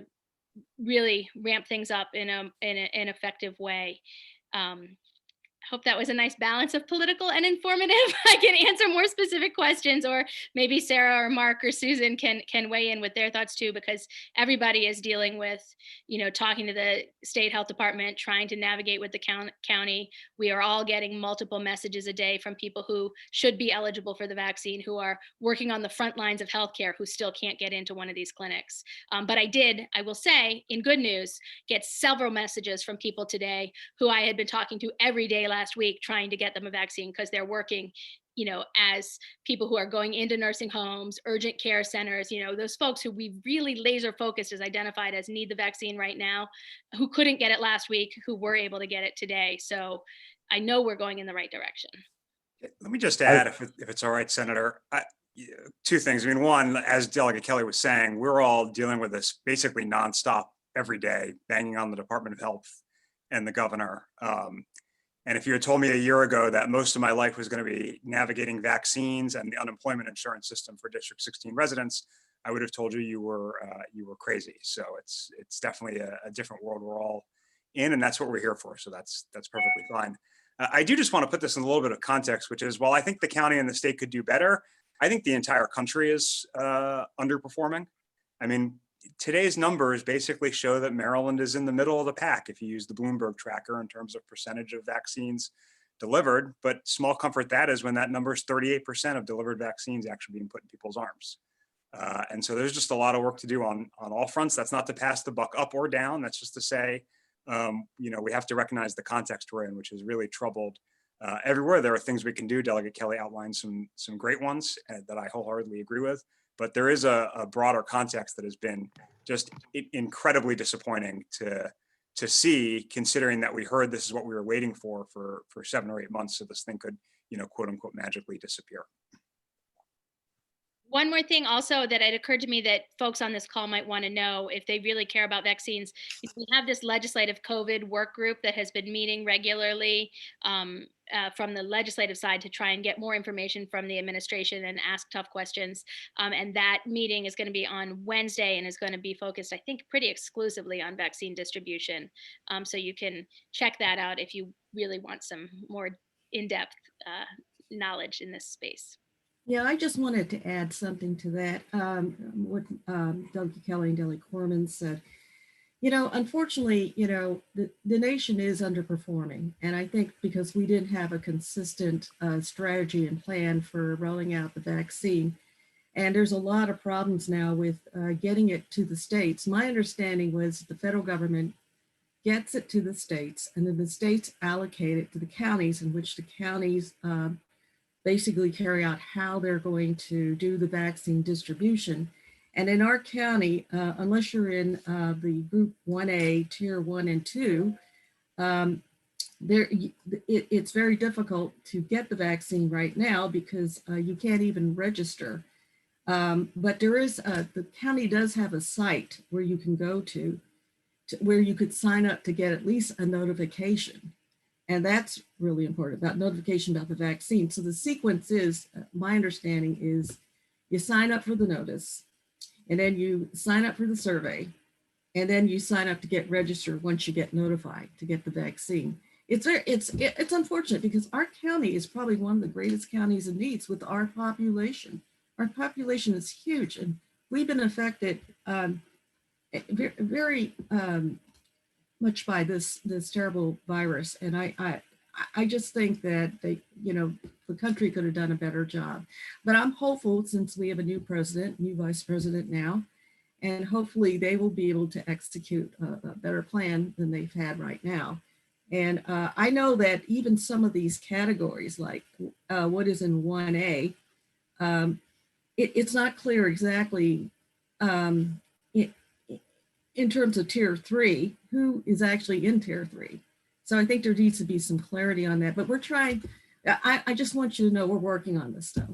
really ramp things up in an effective way. I hope that was a nice balance of political and informative. I can answer more specific questions, or maybe Sarah or Mark or Susan can weigh in with their thoughts too, because everybody is dealing with, talking to the state health department, trying to navigate with the county. We are all getting multiple messages a day from people who should be eligible for the vaccine, who are working on the front lines of healthcare, who still can't get into one of these clinics. But I will say, in good news, get several messages from people today who I had been talking to every day last week trying to get them a vaccine because they're working, as people who are going into nursing homes, urgent care centers, those folks who we really laser focused is identified as need the vaccine right now, who couldn't get it last week, who were able to get it today. So I know we're going in the right direction. Let me just add, if it's all right, Senator, two things. I mean, one, as Delegate Kelly was saying, we're all dealing with this basically nonstop every day, banging on the Department of Health and the governor. And if you had told me a year ago that most of my life was going to be navigating vaccines and the unemployment insurance system for District 16 residents, I would have told you you were crazy. So it's definitely a different world we're all in, and that's what we're here for. So that's perfectly fine. I do just want to put this in a little bit of context, which is, while I think the county and the state could do better, I think the entire country is underperforming. I mean, today's numbers basically show that Maryland is in the middle of the pack if you use the Bloomberg tracker in terms of percentage of vaccines delivered. But small comfort that is when that number is 38% of delivered vaccines actually being put in people's arms. And so there's just a lot of work to do on all fronts. That's not to pass the buck up or down. That's just to say, we have to recognize the context we're in, which is really troubled. Everywhere there are things we can do. Delegate Kelly outlined some great ones that I wholeheartedly agree with. But there is a broader context that has been just incredibly disappointing to see, considering that we heard this is what we were waiting for 7 or 8 months, so this thing could, quote unquote, magically disappear. One more thing also that it occurred to me that folks on this call might want to know if they really care about vaccines. We have this legislative COVID work group that has been meeting regularly from the legislative side to try and get more information from the administration and ask tough questions. And that meeting is going to be on Wednesday and is going to be focused, I think, pretty exclusively on vaccine distribution. So you can check that out if you really want some more in-depth knowledge in this space. Yeah, I just wanted to add something to that. What Doug Kelly and Delegate Corman said. Unfortunately, the nation is underperforming. And I think because we didn't have a consistent strategy and plan for rolling out the vaccine. And there's a lot of problems now with getting it to the states. My understanding was the federal government gets it to the states, and then the states allocate it to the counties, in which the counties basically carry out how they're going to do the vaccine distribution. And in our county, unless you're in the group 1A, tier 1 and 2, it's very difficult to get the vaccine right now because you can't even register. But there is, the county does have a site where you can go to where you could sign up to get at least a notification. And that's really important, about notification about the vaccine. So the sequence is, my understanding is, you sign up for the notice, and then you sign up for the survey, and then you sign up to get registered once you get notified to get the vaccine. It's unfortunate because our county is probably one of the greatest counties in needs with our population. Our population is huge, and we've been affected very much by this terrible virus. And I just think that the country could have done a better job. But I'm hopeful, since we have a new president, new vice president now, and hopefully they will be able to execute a better plan than they've had right now. And I know that even some of these categories, like what is in 1A, it's not clear exactly in terms of tier 3, who is actually in tier 3. So I think there needs to be some clarity on that, but we're trying. I just want you to know we're working on this stuff.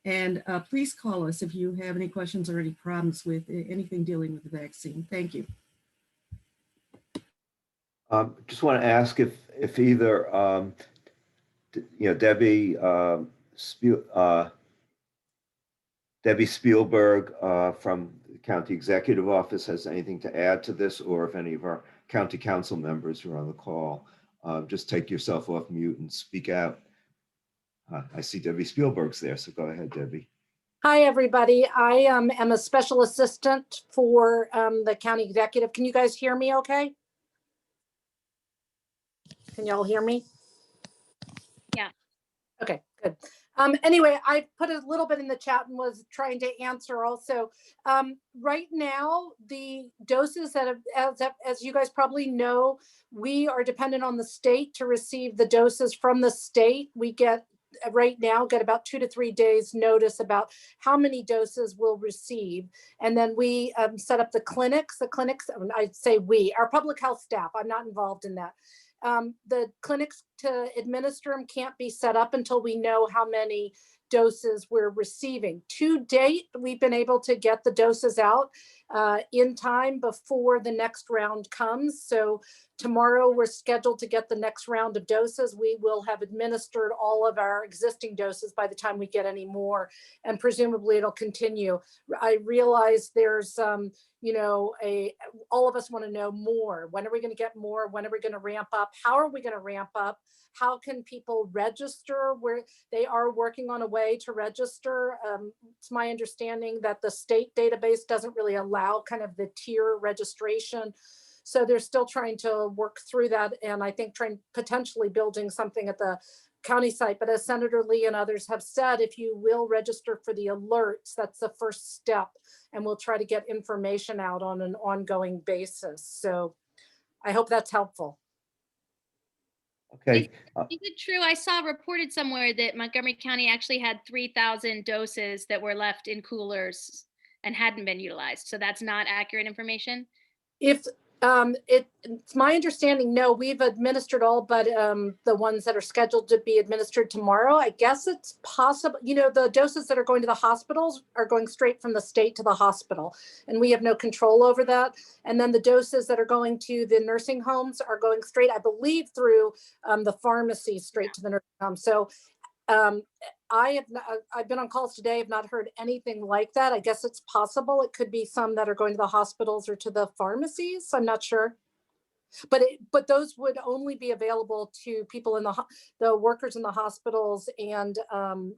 And please call us if you have any questions or any problems with anything dealing with the vaccine. Thank you. Just want to ask if either Debbie Debbie Spielberg from the County Executive Office has anything to add to this, or if any of our county council members are on the call, just take yourself off mute and speak out. I see Debbie Spielberg's there, so go ahead, Debbie. Hi, everybody. I am a special assistant for the county executive. Can you guys hear me okay? Can y'all hear me? Yeah. Okay, good. Anyway, I put a little bit in the chat and was trying to answer also. Right now, the doses that have, as you guys probably know, we are dependent on the state to receive the doses from the state. We get right now get about 2 to 3 days notice about how many doses we'll receive. And then we set up the clinics, I'd say we, our public health staff, I'm not involved in that. The clinics to administer them can't be set up until we know how many doses we're receiving. To date, we've been able to get the doses out in time before the next round comes. So tomorrow we're scheduled to get the next round of doses. We will have administered all of our existing doses by the time we get any more, and presumably it'll continue. I realize there's all of us want to know more. When are we going to get more? When are we going to ramp up? How are we going to ramp up? How can people register? Where they are working on a way to register. It's my understanding that the state database doesn't really allow kind of the tier registration. So they're still trying to work through that. And I think potentially building something at the county site. But as Senator Lee and others have said, if you will register for the alerts, that's the first step. And we'll try to get information out on an ongoing basis. So I hope that's helpful. Okay. Is it true? I saw reported somewhere that Montgomery County actually had 3,000 doses that were left in coolers and hadn't been utilized. So that's not accurate information? If it's my understanding, no, we've administered all but the ones that are scheduled to be administered tomorrow. I guess it's possible, the doses that are going to the hospitals are going straight from the state to the hospital, and we have no control over that. And then the doses that are going to the nursing homes are going straight, I believe, through the pharmacy straight to the nursing home. So I've been on calls today, have not heard anything like that. I guess it's possible. It could be some that are going to the hospitals or to the pharmacies. I'm not sure. But those would only be available to people in the workers in the hospitals and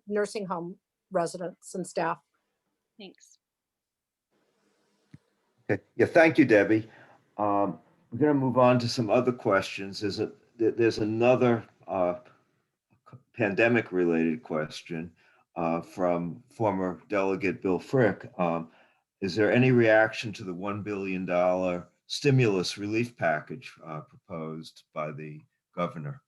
nursing home residents and staff. Thanks. Okay. Yeah, thank you, Debbie. We're going to move on to some other questions. There's another pandemic-related question from former Delegate Bill Frick. Is there any reaction to the $1 billion stimulus relief package proposed by the governor?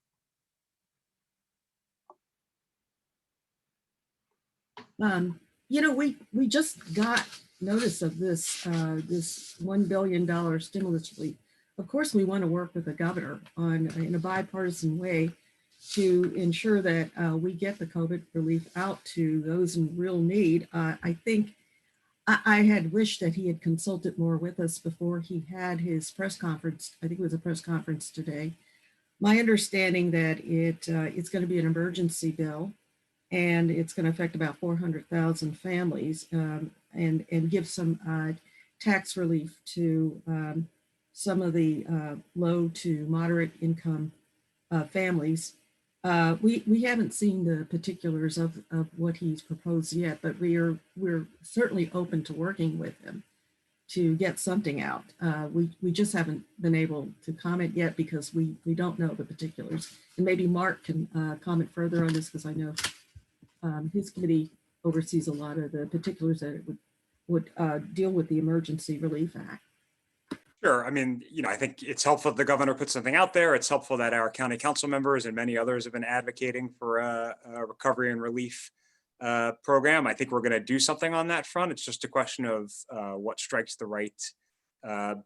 We just got notice of this $1 billion stimulus relief of course, we want to work with the governor in a bipartisan way to ensure that we get the COVID relief out to those in real need. I think I had wished that he had consulted more with us before he had his press conference. I think it was a press conference today. My understanding that it's going to be an emergency bill, and it's going to affect about 400,000 families, and give some tax relief to some of the low to moderate income families. We haven't seen the particulars of what he's proposed yet, but we're certainly open to working with him to get something out. We just haven't been able to comment yet because we don't know the particulars. And maybe Mark can comment further on this, because I know his committee oversees a lot of the particulars that it would deal with the Emergency Relief Act. Sure. I mean, I think it's helpful that the governor put something out there. It's helpful that our county council members and many others have been advocating for a recovery and relief program. I think we're going to do something on that front. It's just a question of what strikes the right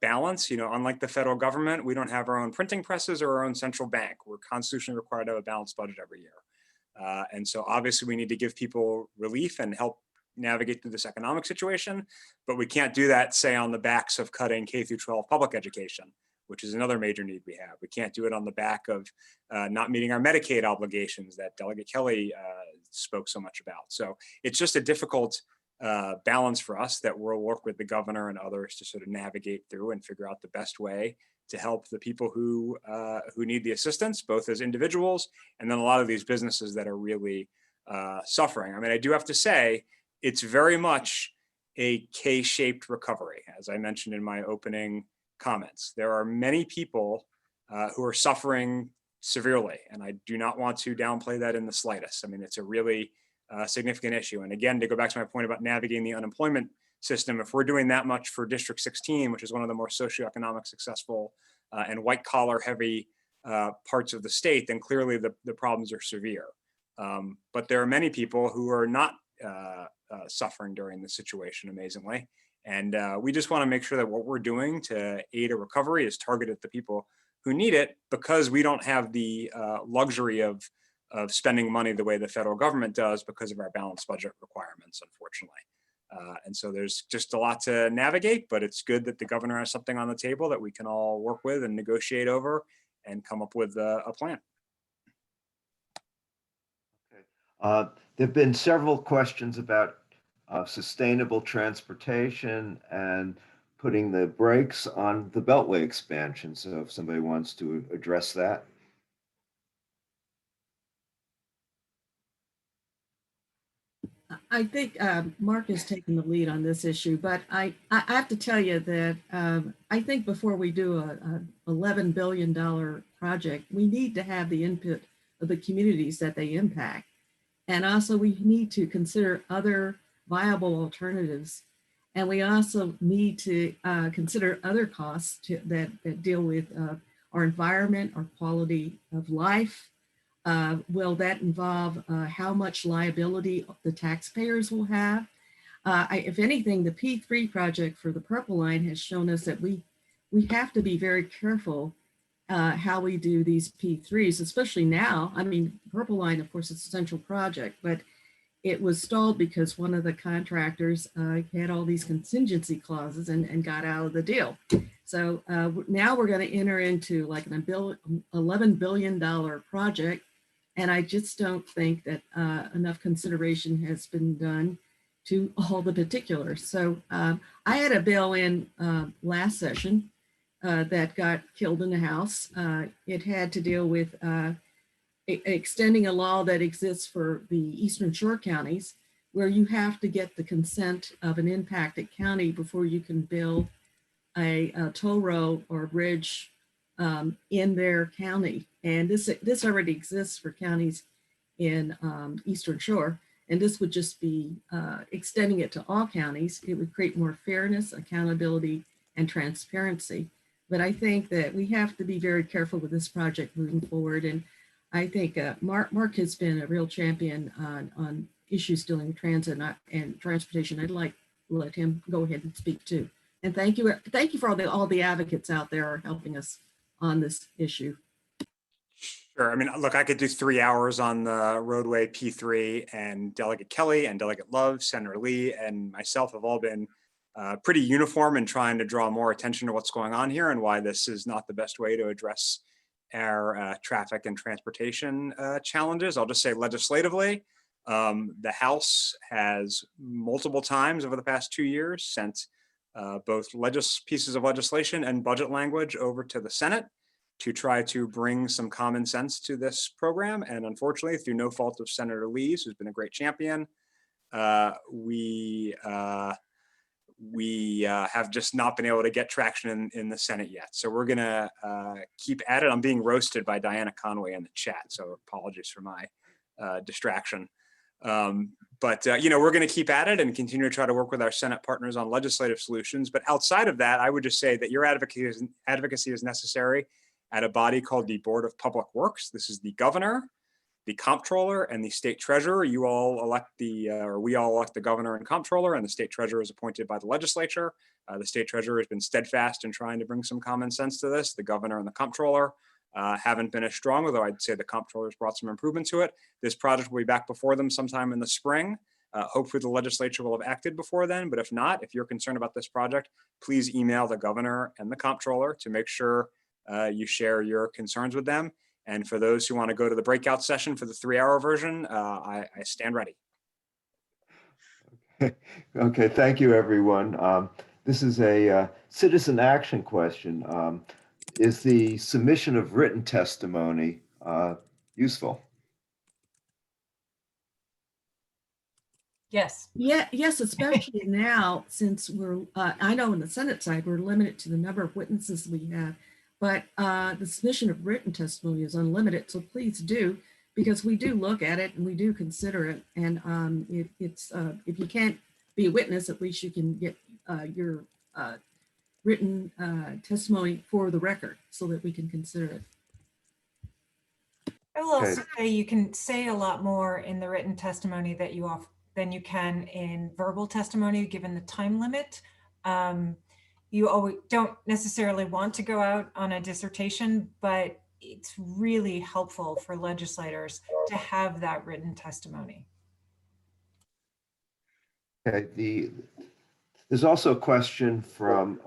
balance. Unlike the federal government, we don't have our own printing presses or our own central bank. We're constitutionally required to have a balanced budget every year. And so obviously we need to give people relief and help navigate through this economic situation, but we can't do that, say, on the backs of cutting K through 12 public education, which is another major need we have. We can't do it on the back of not meeting our Medicaid obligations that Delegate Kelly spoke so much about. So it's just a difficult balance for us that we'll work with the governor and others to sort of navigate through and figure out the best way to help the people who need the assistance, both as individuals and then a lot of these businesses that are really suffering. I mean, I do have to say, it's very much a K-shaped recovery, as I mentioned in my opening comments. There are many people who are suffering severely, and I do not want to downplay that in the slightest. I mean, it's a really significant issue. And again, to go back to my point about navigating the unemployment system, if we're doing that much for District 16, which is one of the more socioeconomic successful and white collar heavy parts of the state, then clearly the problems are severe. But there are many people who are not suffering during this situation, amazingly. And we just want to make sure that what we're doing to aid a recovery is targeted at the people who need it, because we don't have the luxury of spending money the way the federal government does because of our balanced budget requirements, unfortunately. And so there's just a lot to navigate, but it's good that the governor has something on the table that we can all work with and negotiate over and come up with a plan. There have been several questions about sustainable transportation and putting the brakes on the Beltway expansion. So if somebody wants to address that. I think Mark has taken the lead on this issue, but I have to tell you that I think before we do a $11 billion project, we need to have the input of the communities that they impact. And also we need to consider other viable alternatives. And we also need to consider other costs that deal with our environment, our quality of life. Will that involve how much liability the taxpayers will have? If anything, the P3 project for the Purple Line has shown us that we have to be very careful how we do these P3s, especially now. I mean, Purple Line, of course, is a central project, but it was stalled because one of the contractors had all these contingency clauses and got out of the deal. So now we're going to enter into like an $11 billion project. And I just don't think that enough consideration has been done to all the particulars. So I had a bill in last session that got killed in the House. It had to deal with extending a law that exists for the Eastern Shore counties, where you have to get the consent of an impacted county before you can build a toll road or bridge in their county. And this already exists for counties in Eastern Shore. And this would just be extending it to all counties. It would create more fairness, accountability, and transparency. But I think that we have to be very careful with this project moving forward. And I think Mark has been a real champion on issues dealing with transit and transportation. I'd like to let him go ahead and speak too. And thank you for all the advocates out there helping us on this issue. Sure. I mean, look, I could do 3 hours on the roadway P3, and Delegate Kelly and Delegate Love, Senator Lee, and myself have all been pretty uniform in trying to draw more attention to what's going on here and why this is not the best way to address our traffic and transportation challenges. I'll just say legislatively, the House has multiple times over the past 2 years sent both pieces of legislation and budget language over to the Senate to try to bring some common sense to this program. And unfortunately, through no fault of Senator Lee's, who's been a great champion, we have just not been able to get traction in the Senate yet. So we're gonna keep at it. I'm being roasted by Diana Conway in the chat, so apologies for my distraction. But we're going to keep at it and continue to try to work with our Senate partners on legislative solutions. But outside of that, I would just say that your advocacy is necessary at a body called the Board of Public Works. This is the governor, the comptroller, and the state treasurer. You all elect we all elect the governor and comptroller, and the state treasurer is appointed by the legislature. The state treasurer has been steadfast in trying to bring some common sense to this. The governor and the comptroller haven't been as strong, although I'd say the comptroller's brought some improvement to it. This project will be back before them sometime in the spring. Hopefully the legislature will have acted before then, but if not, if you're concerned about this project, please email the governor and the comptroller to make sure you share your concerns with them. And for those who want to go to the breakout session for the 3-hour version, I stand ready. Okay, thank you, everyone. This is a citizen action question. Is the submission of written testimony useful? Yes. Yeah, yes, especially now, since I know on the Senate side, we're limited to the number of witnesses we have, but the submission of written testimony is unlimited. So please do, because we do look at it and we do consider it. And it's if you can't be a witness, at least you can get your written testimony for the record so that we can consider it. I will also say you can say a lot more in the written testimony that you offer than you can in verbal testimony, given the time limit. You always don't necessarily want to go out on a dissertation, but it's really helpful for legislators to have that written testimony. Okay, there's also a question from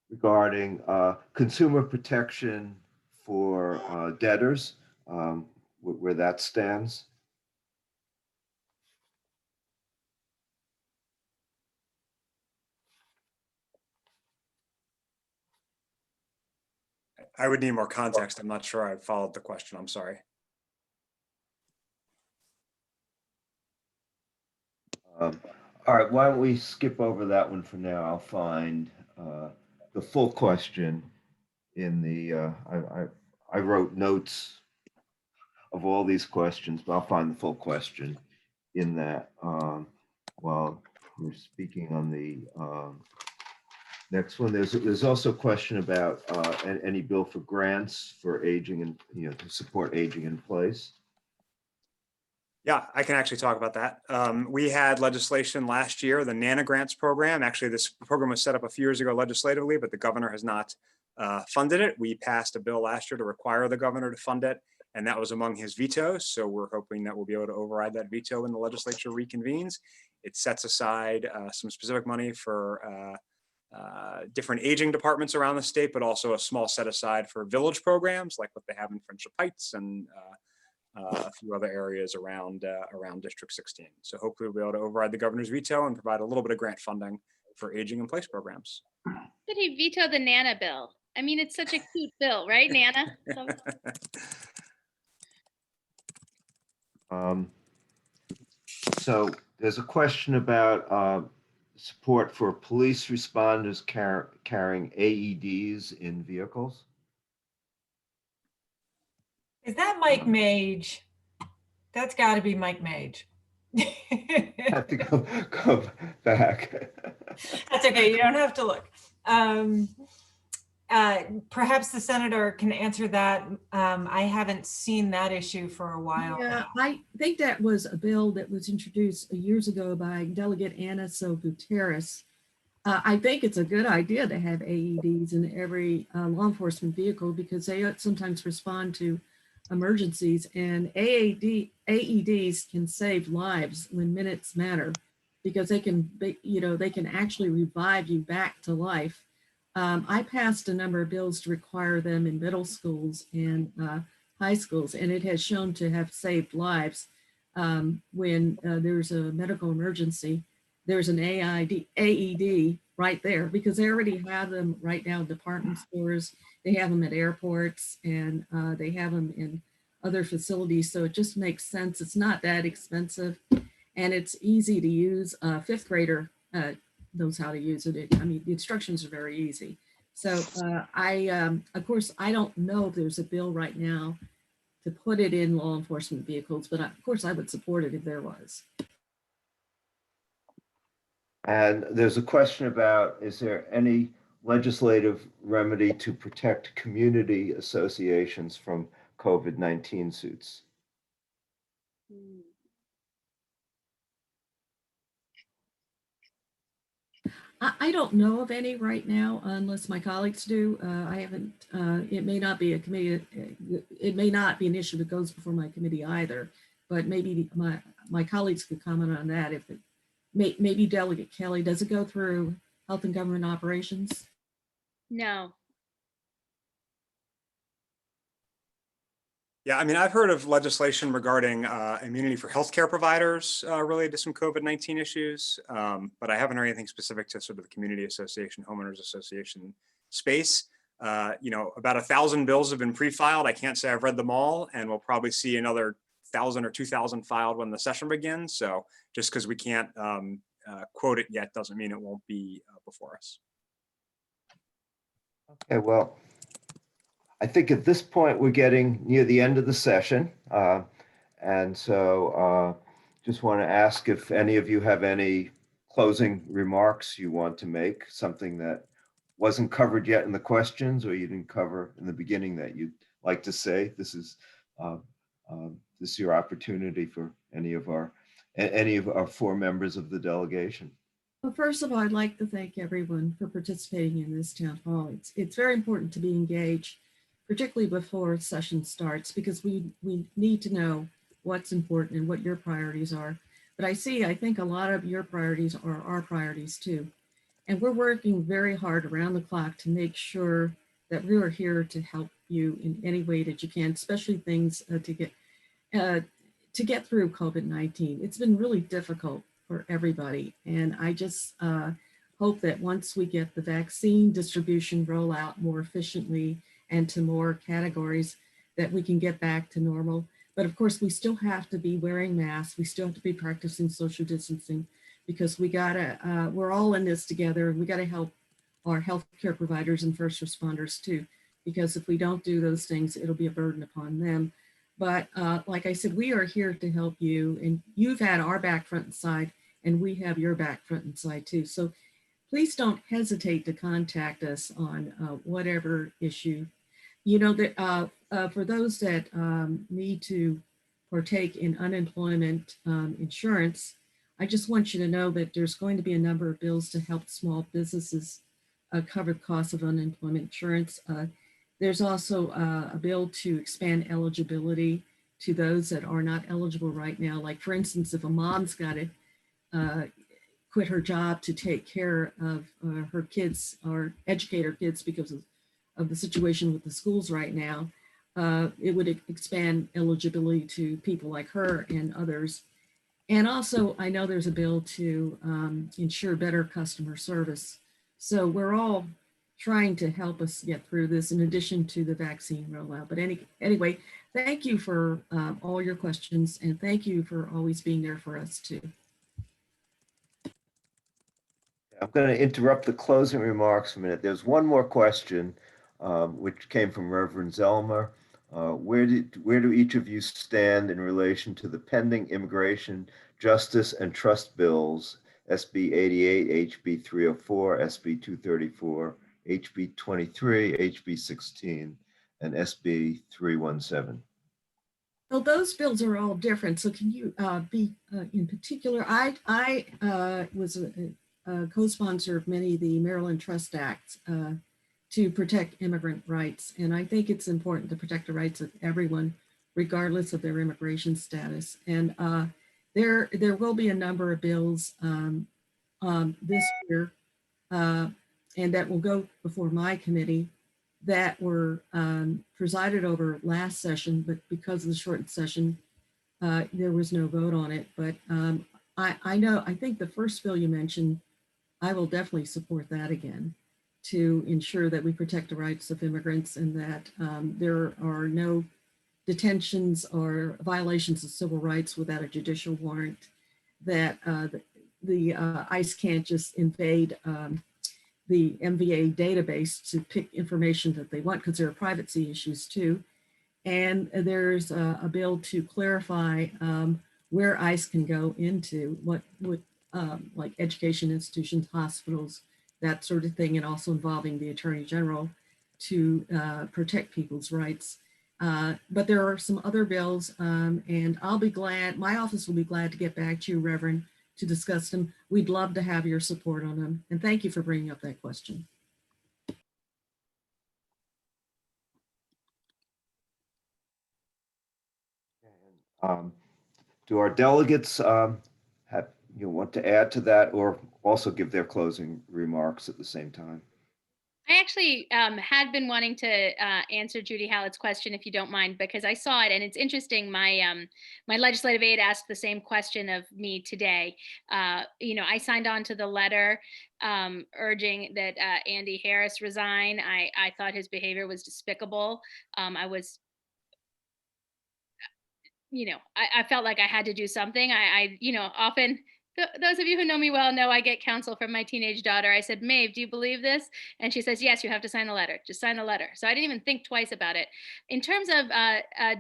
regarding consumer protection for debtors, where that stands. I would need more context. I'm not sure I followed the question. I'm sorry. All right, why don't we skip over that one for now? I'll find the full question in the, I wrote notes of all these questions, but I'll find the full question in that while we're speaking on the next one. There's also a question about any bill for grants for aging and, to support aging in place. Yeah, I can actually talk about that. We had legislation last year, the NANA grants program. Actually, this program was set up a few years ago legislatively, but the governor has not funded it. We passed a bill last year to require the governor to fund it, and that was among his vetoes. So we're hoping that we'll be able to override that veto when the legislature reconvenes. It sets aside some specific money for different aging departments around the state, but also a small set aside for village programs like what they have in Friendship Heights and a few other areas around District 16. So hopefully we'll be able to override the governor's veto and provide a little bit of grant funding for aging in place programs. Did he veto the Nana bill? I mean, it's such a cute bill, right, Nana? So there's a question about support for police responders carrying AEDs in vehicles. Is that Mike Mage? That's got to be Mike Mage. Have to go back. That's okay. You don't have to look. Perhaps the senator can answer that. I haven't seen that issue for a while. Yeah, I think that was a bill that was introduced years ago by Delegate Ana So Guterres. I think it's a good idea to have AEDs in every law enforcement vehicle because they sometimes respond to emergencies, and AEDs can save lives when minutes matter because they can, they can actually revive you back to life. I passed a number of bills to require them in middle schools and high schools, and it has shown to have saved lives when there's a medical emergency. There's an AED right there because they already have them right now in department stores. They have them at airports and they have them in other facilities. So it just makes sense. It's not that expensive and it's easy to use. A fifth grader knows how to use it. I mean, the instructions are very easy. So of course, I don't know if there's a bill right now to put it in law enforcement vehicles, but of course I would support it if there was. And there's a question about, is there any legislative remedy to protect community associations from COVID-19 suits? I don't know of any right now, unless my colleagues do. I haven't, it may not be a committee, it may not be an issue that goes before my committee either, but maybe my colleagues could comment on that if it, maybe Delegate Kelly, does it go through Health and Government Operations? No. Yeah, I mean, I've heard of legislation regarding immunity for healthcare providers related to some COVID-19 issues, but I haven't heard anything specific to sort of the community association, homeowners association space. About 1,000 bills have been pre-filed. I can't say I've read them all, and we'll probably see another 1,000 or 2,000 filed when the session begins. So just because we can't quote it yet doesn't mean it won't be before us. Okay, well, I think at this point we're getting near the end of the session. And so just want to ask if any of you have any closing remarks you want to make, something that wasn't covered yet in the questions or you didn't cover in the beginning that you'd like to say. This is your opportunity for any of our four members of the delegation. Well, first of all, I'd like to thank everyone for participating in this town hall. It's very important to be engaged, particularly before session starts, because we need to know what's important and what your priorities are. But I think a lot of your priorities are our priorities too. And we're working very hard around the clock to make sure that we are here to help you in any way that you can, especially things to get through COVID-19. It's been really difficult for everybody. And I just hope that once we get the vaccine distribution roll out more efficiently and to more categories, that we can get back to normal. But of course, we still have to be wearing masks. We still have to be practicing social distancing because we're all in this together and we gotta help our healthcare providers and first responders too, because if we don't do those things, it'll be a burden upon them. But like I said, we are here to help you and you've had our back, front and side, and we have your back, front and side too. So please don't hesitate to contact us on whatever issue. You know that for those that need to partake in unemployment insurance, I just want you to know that there's going to be a number of bills to help small businesses cover the cost of unemployment insurance. There's also a bill to expand eligibility to those that are not eligible right now. Like for instance, if a mom's got to quit her job to take care of her kids or educate her kids because of the situation with the schools right now, it would expand eligibility to people like her and others. And also, I know there's a bill to ensure better customer service. So we're all trying to help us get through this in addition to the vaccine rollout. But anyway, thank you for all your questions and thank you for always being there for us too. I'm going to interrupt the closing remarks for a minute. There's one more question, which came from Reverend Zelmer. Where do each of you stand in relation to the pending immigration, justice, and trust bills, SB 88, HB 304, SB 234, HB 23, HB 16, and SB 317? Well, those bills are all different. So can you be in particular? I was a co-sponsor of many of the Maryland Trust Acts to protect immigrant rights. And I think it's important to protect the rights of everyone, regardless of their immigration status. And there will be a number of bills this year, and that will go before my committee, that were presided over last session, but because of the shortened session, there was no vote on it. But I think the first bill you mentioned, I will definitely support that again, to ensure that we protect the rights of immigrants and that there are no detentions or violations of civil rights without a judicial warrant, that the ICE can't just invade the MVA database to pick information that they want, because there are privacy issues too. And there's a bill to clarify where ICE can go into, what like education institutions, hospitals, that sort of thing, and also involving the Attorney General to protect people's rights. But there are some other bills, and I'll be glad, my office will be glad to get back to you, Reverend, to discuss them. We'd love to have your support on them. And thank you for bringing up that question. Do our delegates want to add to that, or also give their closing remarks at the same time? I actually had been wanting to answer Judy Hallett's question, if you don't mind, because I saw it and it's interesting. My my legislative aide asked the same question of me today. I signed on to the letter urging that Andy Harris resign. I thought his behavior was despicable. I was, I felt like I had to do something. I often, those of you who know me well know I get counsel from my teenage daughter. I said, Maeve, do you believe this? And she says, yes, you have to sign the letter. Just sign the letter. So I didn't even think twice about it. In terms of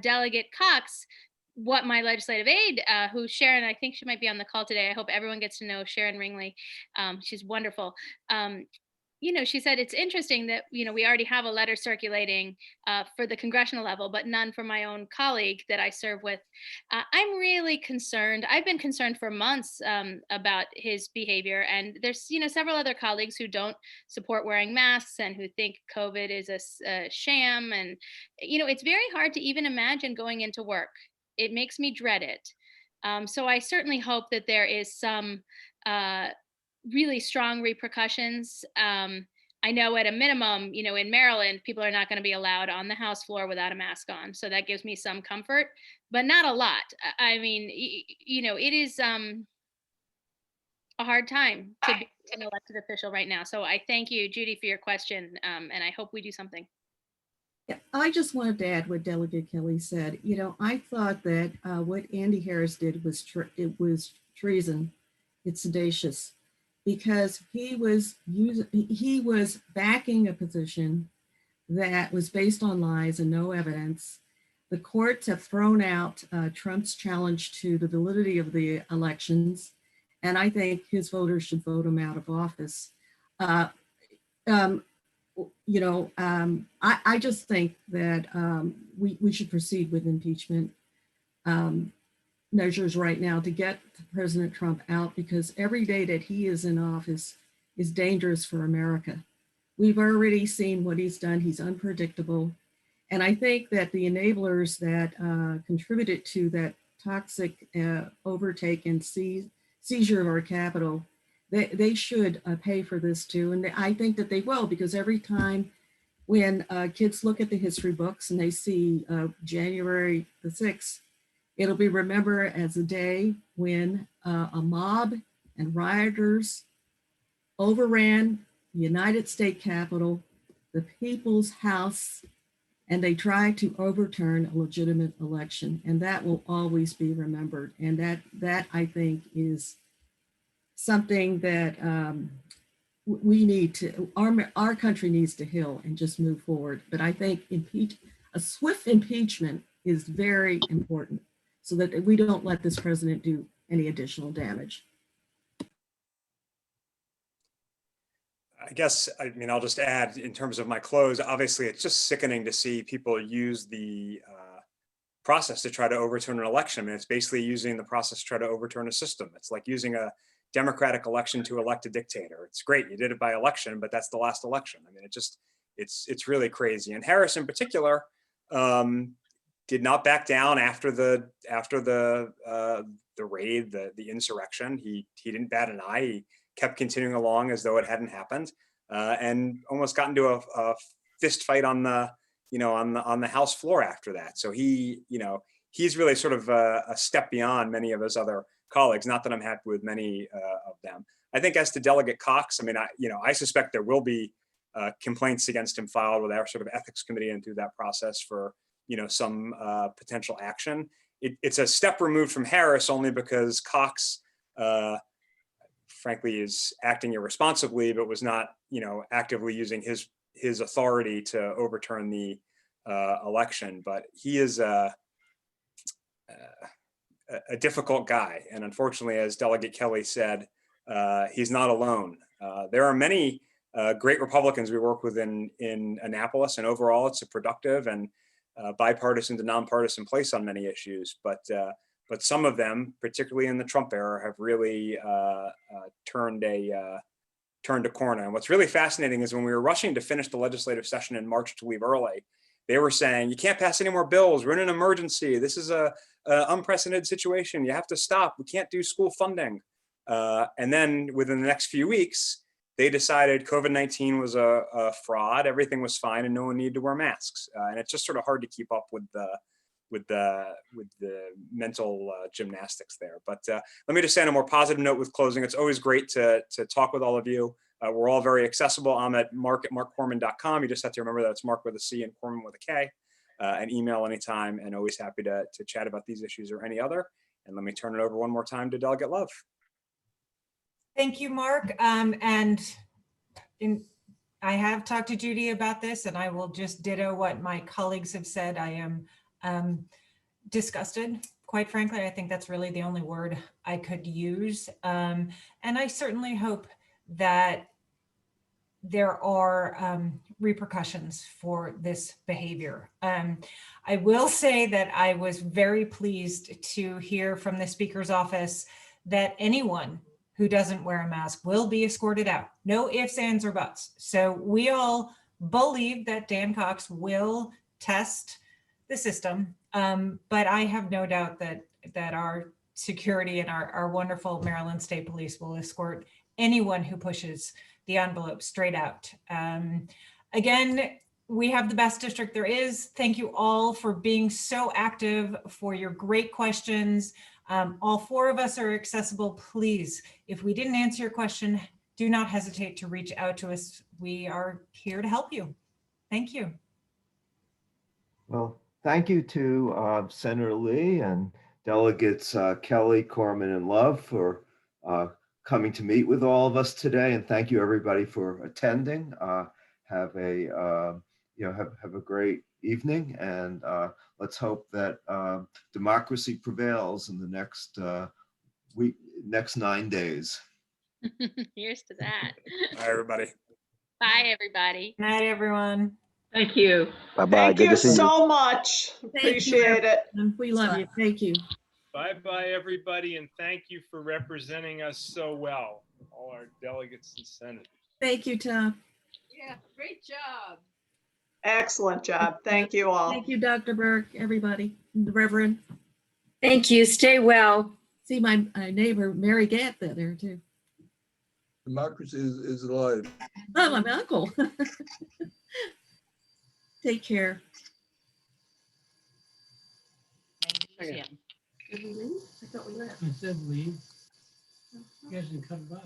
Delegate Cox, what my legislative aide, who Sharon, I think she might be on the call today. I hope everyone gets to know Sharon Ringley. She's wonderful. She said it's interesting that, we already have a letter circulating for the congressional level, but none for my own colleague that I serve with. I'm really concerned. I've been concerned for months about his behavior. And there's, several other colleagues who don't support wearing masks and who think COVID is a sham. And, it's very hard to even imagine going into work. It makes me dread it. So I certainly hope that there is some really strong repercussions. I know at a minimum, in Maryland, people are not going to be allowed on the House floor without a mask on. So that gives me some comfort, but not a lot. I mean, it is a hard time to be an elected official right now. So I thank you, Judy, for your question. And I hope we do something. Yeah, I just wanted to add what Delegate Kelly said. I thought that what Andy Harris did was treason. It's seditious, because he was backing a position that was based on lies and no evidence. The courts have thrown out Trump's challenge to the validity of the elections, and I think his voters should vote him out of office. I just think that we should proceed with impeachment measures right now to get President Trump out, because every day that he is in office is dangerous for America. We've already seen what he's done. He's unpredictable. And I think that the enablers that contributed to that toxic overtake and seizure of our capital, they should pay for this too. And I think that they will, because every time when kids look at the history books and they see January the 6th, it'll be remembered as a day when a mob and rioters overran the United States Capitol, the People's House, and they tried to overturn a legitimate election. And that will always be remembered. And that I think is something that we need to, our country needs to heal and just move forward. But I think a swift impeachment is very important, so that we don't let this president do any additional damage. I guess, I'll just add in terms of my close, obviously it's just sickening to see people use the process to try to overturn an election. It's basically using the process to try to overturn a system. It's like using a democratic election to elect a dictator. It's great, you did it by election, but that's the last election. I mean, it's really crazy. And Harris in particular did not back down after the raid, the insurrection. He didn't bat an eye. He kept continuing along as though it hadn't happened, and almost got into a fist fight on the House floor after that. So he's really sort of a step beyond many of his other colleagues. Not that I'm happy with many of them. I think as to Delegate Cox, I mean, I suspect there will be complaints against him filed with our sort of ethics committee and through that process for some potential action. It's a step removed from Harris only because Cox, frankly, is acting irresponsibly, but was not actively using his authority to overturn the election. But he is a difficult guy, and unfortunately, as Delegate Kelly said, he's not alone. There are many great Republicans we work with in Annapolis, and overall, it's a productive and bipartisan to nonpartisan place on many issues. But some of them, particularly in the Trump era, have really turned a corner. And what's really fascinating is when we were rushing to finish the legislative session in March to leave early, they were saying, you can't pass any more bills. We're in an emergency. This is a unprecedented situation. You have to stop. We can't do school funding. And then within the next few weeks, they decided COVID-19 was a fraud. Everything was fine, and no one needed to wear masks. And it's just sort of hard to keep up with the mental gymnastics there. But let me just say on a more positive note with closing, it's always great to talk with all of you. We're all very accessible. I'm at mark@markcorman.com. You just have to remember that it's Mark with a C and Corman with a K. And email anytime, and always happy to chat about these issues or any other. And let me turn it over one more time to Delegate Love. Thank you, Mark. I have talked to Judy about this, and I will just ditto what my colleagues have said. I am disgusted, quite frankly. I think that's really the only word I could use. And I certainly hope that there are repercussions for this behavior. I will say that I was very pleased to hear from the Speaker's office that anyone who doesn't wear a mask will be escorted out. No ifs, ands, or buts. So we all believe that Dan Cox will test the system, but I have no doubt that our security and our wonderful Maryland State Police will escort anyone who pushes the envelope straight out. Again, we have the best district there is. Thank you all for being so active, for your great questions. All four of us are accessible. Please, if we didn't answer your question, do not hesitate to reach out to us. We are here to help you. Thank you. Well, thank you to Senator Lee and Delegates Kelly, Corman, and Love for coming to meet with all of us today. And thank you everybody for attending. Have a great evening, and let's hope that democracy prevails in the next 9 days. Here's to that. Bye, everybody. Bye, everybody. Good night, everyone. Thank you. Bye-bye. Thank Good you to see you. so much. Thank you, Appreciate it. everyone. We love you. Thank you. Bye-bye, everybody, and thank you for representing us so well, all our delegates and senators. Thank you, Tom. Yeah, great job. Excellent job. Thank you all. Thank you, Dr. Burke, everybody, the Reverend. Thank you. Stay well. See my neighbor, Mary Gatt, there too. Democracy is alive. Oh, my uncle. Take care. Yeah. Did we leave? I thought we left. I said leave. You guys can come back.